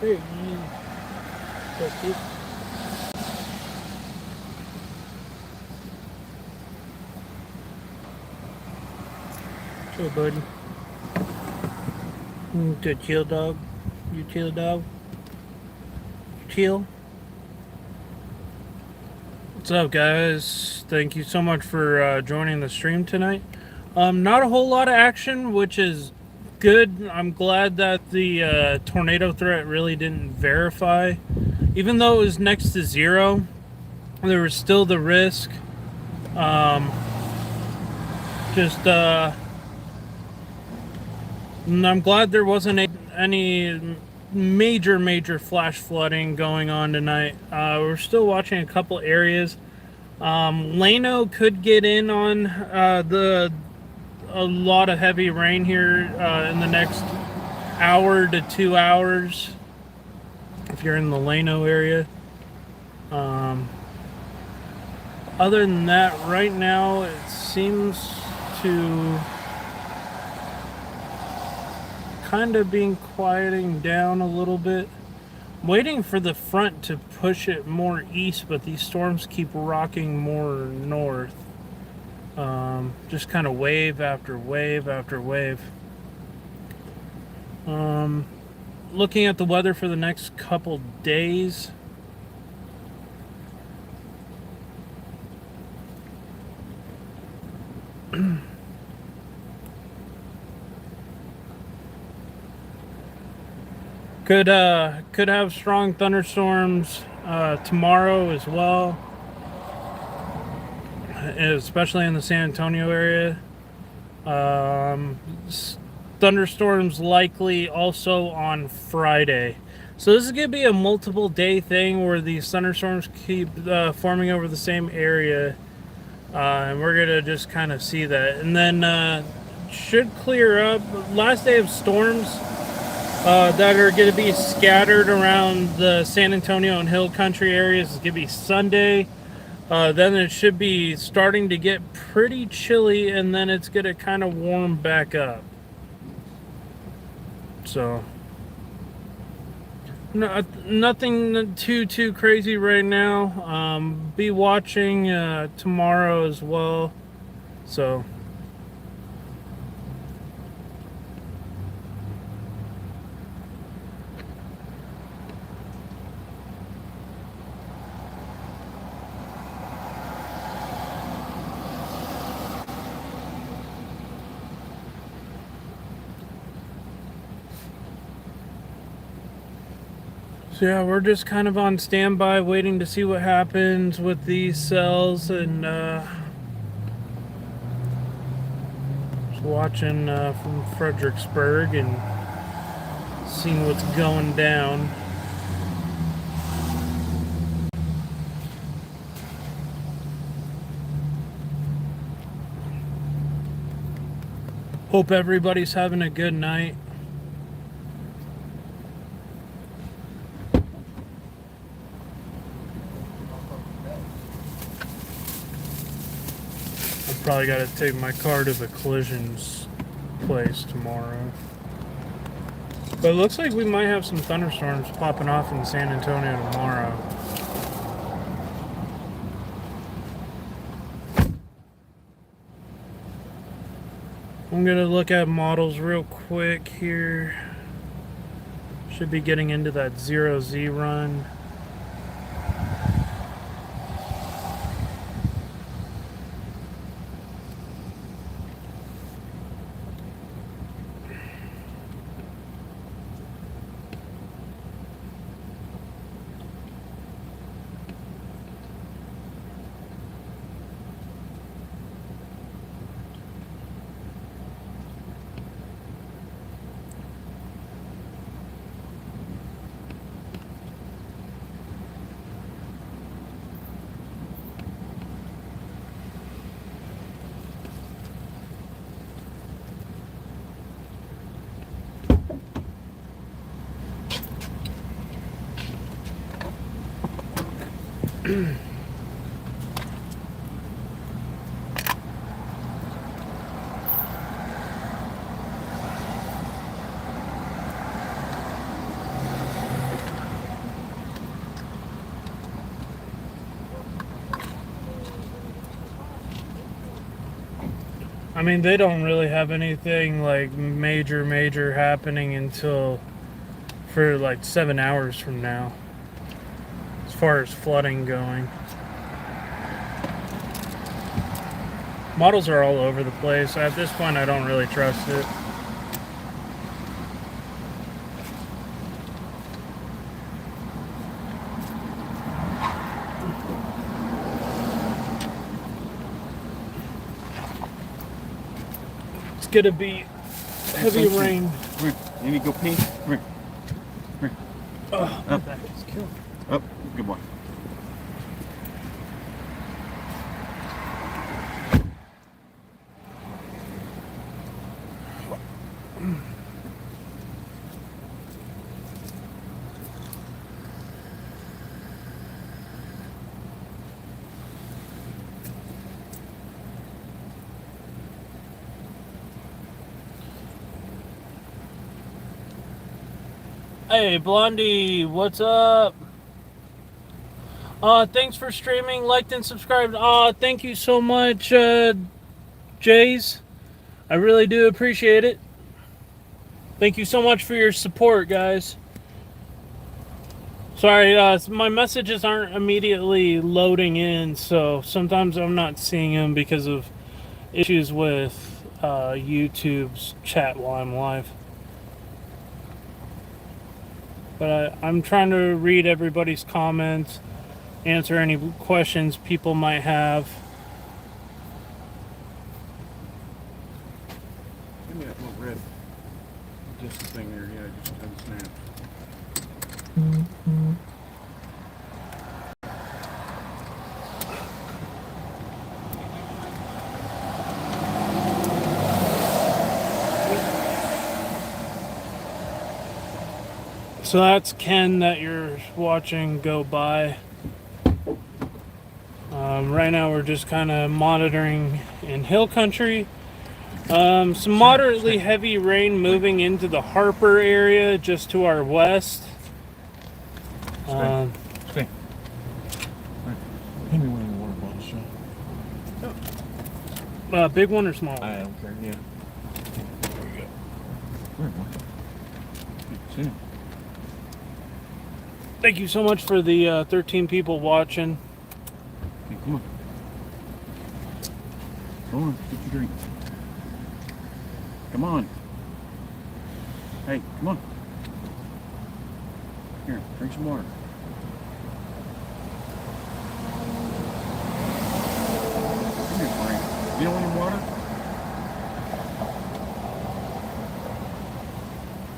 There you go. That's it. Chill, buddy. Good chill, dog. You chill, dog. Chill. What's up, guys? Thank you so much for joining the stream tonight. Not a whole lot of action, which is good. I'm glad that the tornado threat really didn't verify. Even though it was next to zero, there was still the risk. I'm glad there wasn't any major flash flooding going on tonight. We're still watching a couple areas. Lano could get in on a lot of heavy rain here in the next hour to 2 hours if you're in the Lano area. Other than that, right now it seems to kind of being quieting down a little bit. I'm waiting for the front to push it more east, but these storms keep rocking more north. Just kind of wave after wave after wave. Looking at the weather for the next couple days. Could have strong thunderstorms tomorrow as well, especially in the San Antonio area. Thunderstorms likely also on Friday. So this is going to be a multiple day thing where these thunderstorms keep forming over the same area. And we're going to just kind of see that. And then should clear up. Last day of storms that are going to be scattered around the San Antonio and Hill Country areas is going to be Sunday. Then it should be starting to get pretty chilly, and then it's going to kind of warm back up. So, nothing too crazy right now. Be watching tomorrow as well. So. So yeah, we're just kind of on standby, waiting to see what happens with these cells, and just watching from Fredericksburg and seeing what's going down. Hope everybody's having a good night. I've probably got to take my car to the collisions place tomorrow. But it looks like we might have some thunderstorms popping off in San Antonio tomorrow. I'm going to look at models real quick here. Should be getting into that 0Z run. I mean, they don't really have anything like major happening until for like 7 hours from now, as far as flooding going. Models are all over the place. At this point, I don't really trust it. It's gonna be heavy rain. Come here. You need to go pee? Come here. Come here. Oh, my back is killing. Up. Good boy. Hey, Blondie, what's up? Thanks for streaming, liked and subscribed. Thank you so much, Jays. I really do appreciate it. Thank you so much for your support, guys. Sorry, my messages aren't immediately loading in, so sometimes I'm not seeing them because of issues with YouTube's chat while I'm live. But I'm trying to read everybody's comments, answer any questions people might have. Give me that little red. Just the thing there. Yeah, just unsnap. So that's Ken that you're watching go by. Right now we're just kind of monitoring in hill country. Some moderately heavy rain moving into the Harper area just to our west. Stay. Stay. Right. Give me one of the water bottles, Sean. Big one or small? I don't care. Yeah. There we go. Where am I? See. Thank you so much for the 13 people watching. Okay, come on. Come on, get your drink. Come on. Hey, come on. Here, drink some water. Come here, Frank. You don't want any water?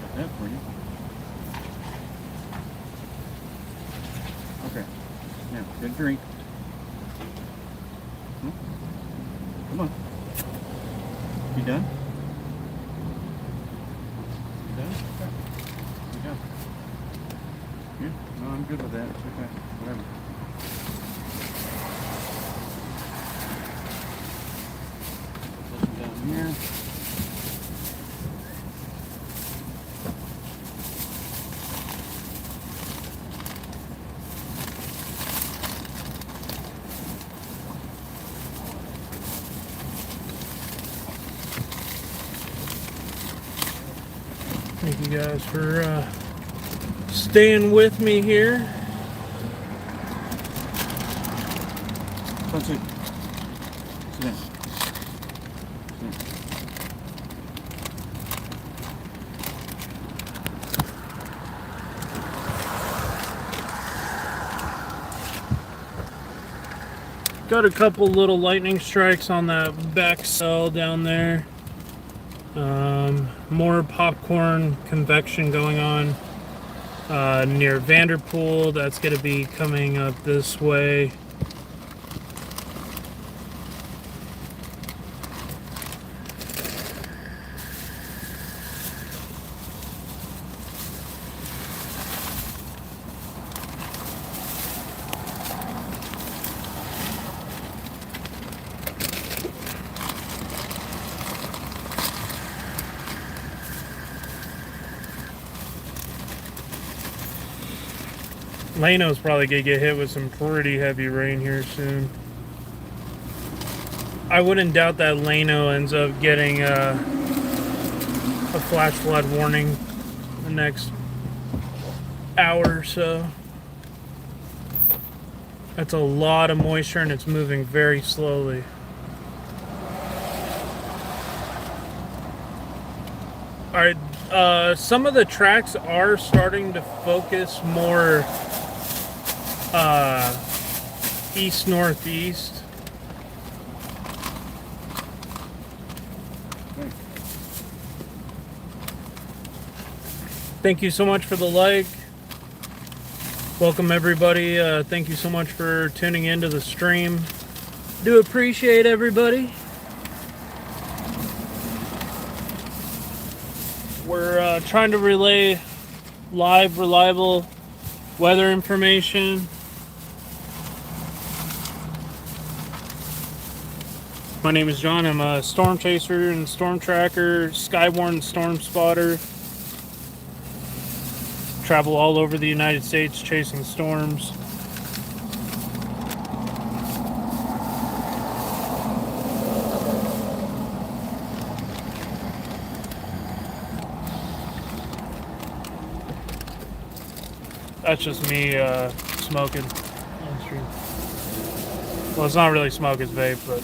Got that for you. Okay. Now, get a drink. Come on. You done? good with that. It's okay. Whatever. This one down here. Thank you guys for staying with me here. Come sit. Sit down. Sit down. Got a couple little lightning strikes on that back cell down there. More popcorn convection going on near Vanderpool. That's going to be coming up this way. Lano's probably gonna get hit with some pretty heavy rain here soon. I wouldn't doubt that Lano ends up getting a flash flood warning the next hour or so. That's a lot of moisture and it's moving very slowly. Alright, some of the tracks are starting to focus more east-northeast. Thank you so much for the like. Welcome everybody. Thank you so much for tuning into the stream. Do appreciate everybody. We're trying to relay live, reliable weather information. My name is John. I'm a storm chaser and storm tracker, Skywarn storm spotter. Travel all over the United States chasing storms. That's just me smoking on stream. Well, it's not really smoke, it's vape, but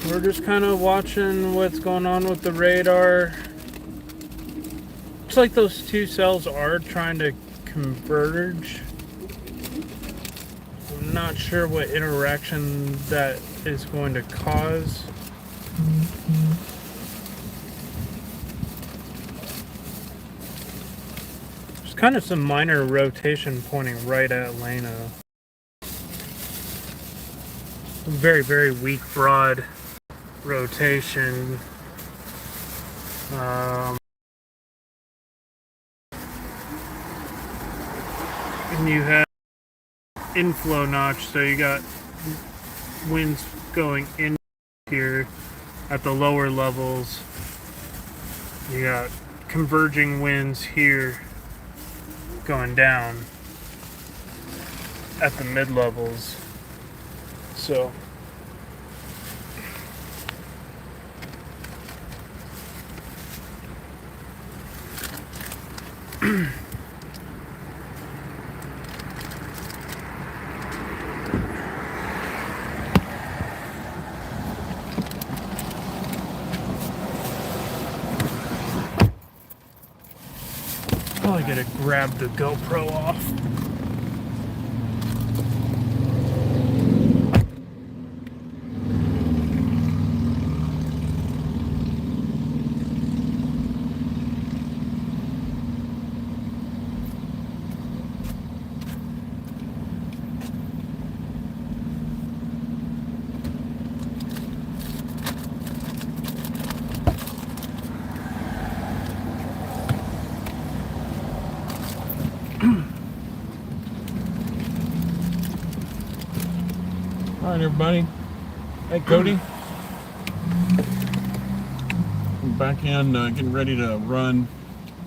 we're just kind of watching what's going on with the radar. Looks like those two cells are trying to converge. I'm not sure what interaction that is going to cause. There's kind of some minor rotation pointing right at Lano. Very, very weak broad rotation. And you have inflow notch, so you got winds going in here at the lower levels. You got converging winds here going down at the mid levels. So probably gotta grab the GoPro off. morning, everybody. Hey, Cody. I'm back in, getting ready to run.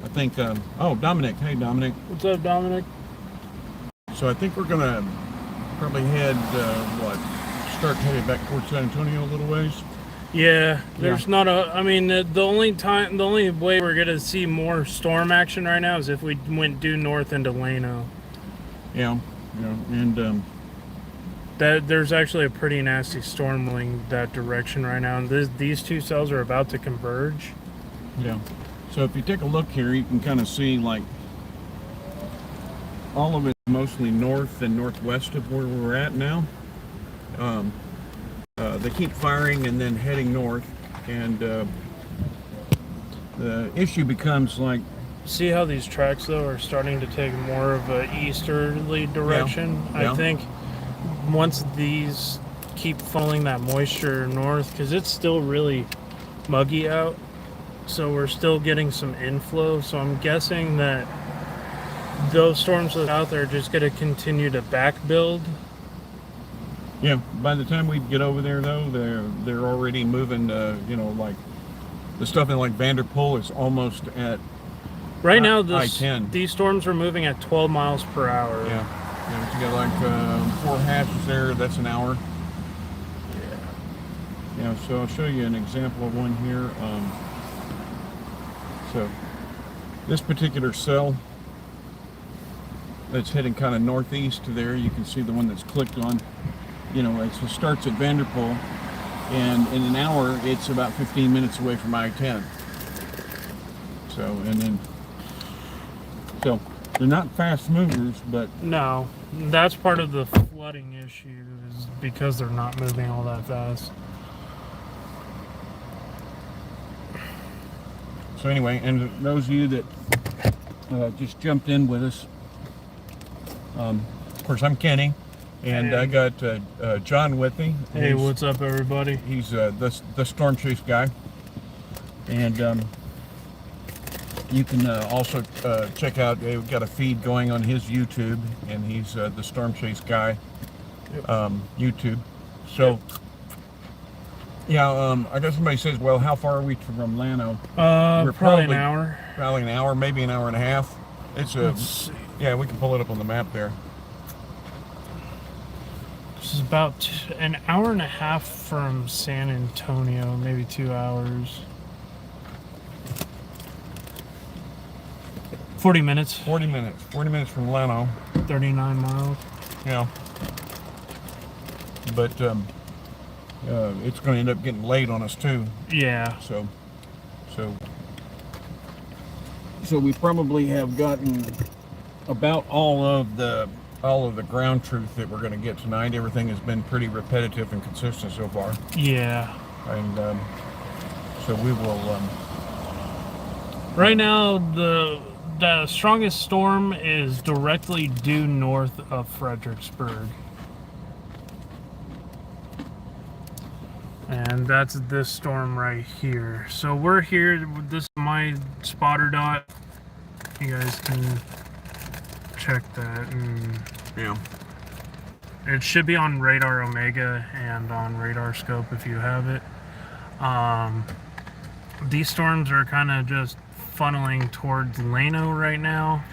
I think, oh, Dominic. Hey, Dominic. What's up, Dominic? So I think we're going to probably head, start heading back towards San Antonio a little ways. Yeah, there's not a. I mean, the only way we're gonna see more storm action right now is if we went due north into Lano. Yeah, and That there's actually a pretty nasty storm rolling that direction right now, and these two cells are about to converge. yeah. So if you take a look here, you can kind of see like all of it mostly north and northwest of where we're at now. They keep firing and then heading north, and the issue becomes like, See how these tracks though are starting to take more of a easterly direction. Yeah. I think once these keep funneling that moisture north, because it's still really muggy out, so we're still getting some inflow. So I'm guessing that those storms that are out there are just going to continue to back build. yeah. By the time we get over there, though, they're already moving. Like the stuff in like Vanderpool is almost at Right now, I-10. these storms are moving at 12 miles per hour. Yeah. But you got like 4 hashes there. That's an hour. Yeah. So I'll show you an example of one here. So this particular cell that's heading kind of northeast to there, you can see the one that's clicked on. It starts at Vanderpool, and in an hour it's about 15 minutes away from I-10. So they're not fast movers, but No, that's part of the flooding issue is because they're not moving all that fast. so anyway, and those of you that just jumped in with us, of course I'm Kenny, and Hey. I got John with me. Hey, what's up, everybody? He's the storm chase guy, and you can also check out. We've got a feed going on his YouTube, and he's the storm chase guy YouTube. So yeah, I guess somebody says, well, how far are we from Llano? We're Probably an hour. Probably an hour, maybe an hour and a half. It's a Let's see. yeah. We can pull it up on the map there. This is about an hour and a half from San Antonio, maybe 2 hours. 40 minutes, 40 minutes. 40 minutes from Llano. 39 miles. Yeah. But it's going to end up getting late on us too. Yeah. So we probably have gotten about all of the ground truth that we're going to get tonight. Everything has been pretty repetitive and consistent so far, Yeah. and so we will. Right now, the strongest storm is directly due north of Fredericksburg. And that's this storm right here. So we're here. This is my spotter dot. You guys can check that. And Yeah. it should be on Radar Omega and on Radar Scope if you have it. These storms are kind of just funneling towards Llano right now.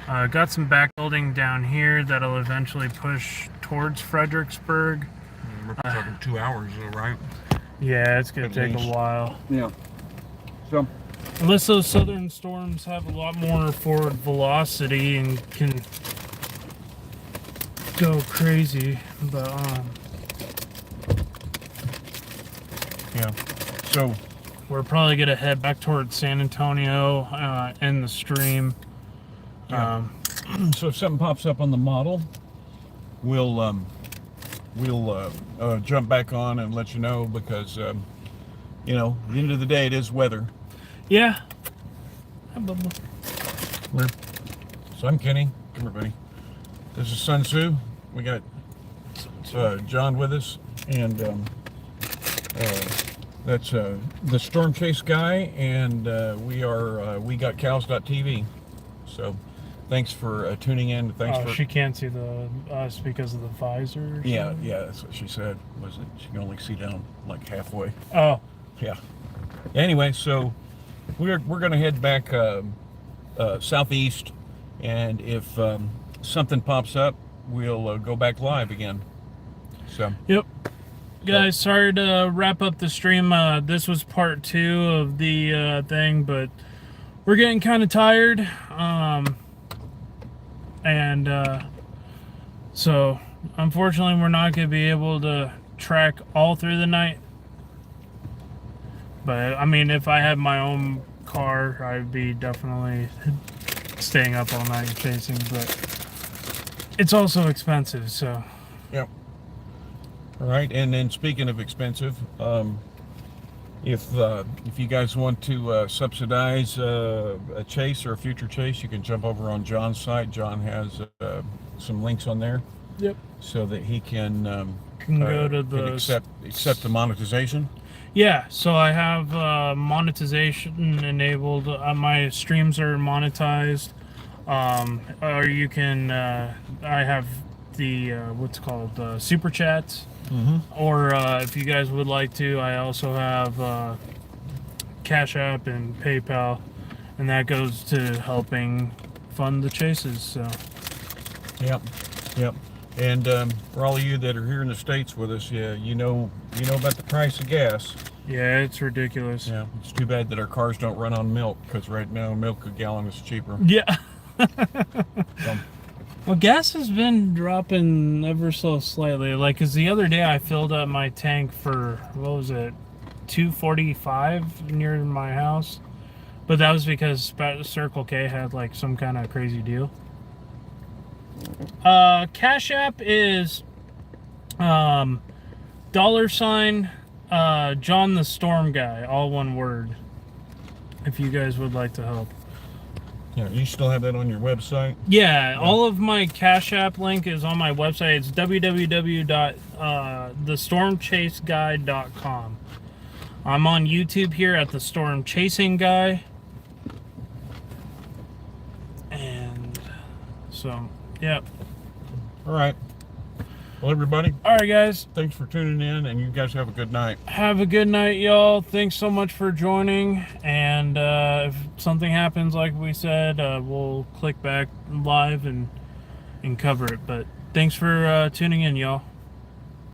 Got some back building down here that'll eventually push towards Fredericksburg. We're talking 2 hours, right? Yeah, it's gonna At take least. a while. Yeah. So Unless those southern storms have a lot more forward velocity and can go crazy, but yeah. So we're probably gonna head back towards San Antonio and the stream. Yeah. So if something pops up on the model, we'll jump back on and let you know, because at the end of the day, it is weather. Yeah. So I'm Kenny. Come here, buddy. This is Sun Tzu. We got John with us, and that's the Storm Chase guy, and we got cows.tv. So thanks for tuning in. Thanks for. She can't see us because of the visor. Or Yeah, something? yeah, that's what she said. Was it? She can only see down like halfway. Oh, Yeah. Anyway, so we're gonna head back southeast, and if something pops up, we'll go back live again. So. yep. Guys, sorry to wrap up the stream. This was part 2 of the thing, but we're getting kind of tired. So unfortunately, we're not going to be able to track all through the night. But I mean, if I had my own car, I'd be definitely staying up all night and chasing. But it's also expensive, so. Yep. All right, and then speaking of expensive, if you guys want to subsidize a chase or a future chase, you can jump over on John's site. John has some links on there. Yep. So that he can Go to the accept the monetization. Yeah, so I have monetization enabled. My streams are monetized, or you can. I have the what's called super chats, or if you guys would like to, I also have Cash App and PayPal, and that goes to helping fund the chases. So. Yep. And for all of you that are here in the States with us, yeah, you know about the price of gas. Yeah, it's ridiculous. Yeah, it's too bad that our cars don't run on milk, because right now milk a gallon is cheaper. Yeah. So, Well, gas has been dropping ever so slightly. Like, cause the other day I filled up my tank for, what was it, $2.45 near my house, but that was because Circle K had like some kind of crazy deal. Cash App is $sign John the Storm Guy, all one word, if you guys would like to help. yeah, you still have that on your website? Yeah, all of my Cash App link is on my website. It's www.thestormchaseguide.com. I'm on YouTube here at the Storm Chasing Guy. And so, yeah. All right. Well, everybody, All right, guys. thanks for tuning in, and you guys have a good night. Have a good night, y'all. Thanks so much for joining. And if something happens, like we said, we'll click back live and cover it. But thanks for tuning in, y'all.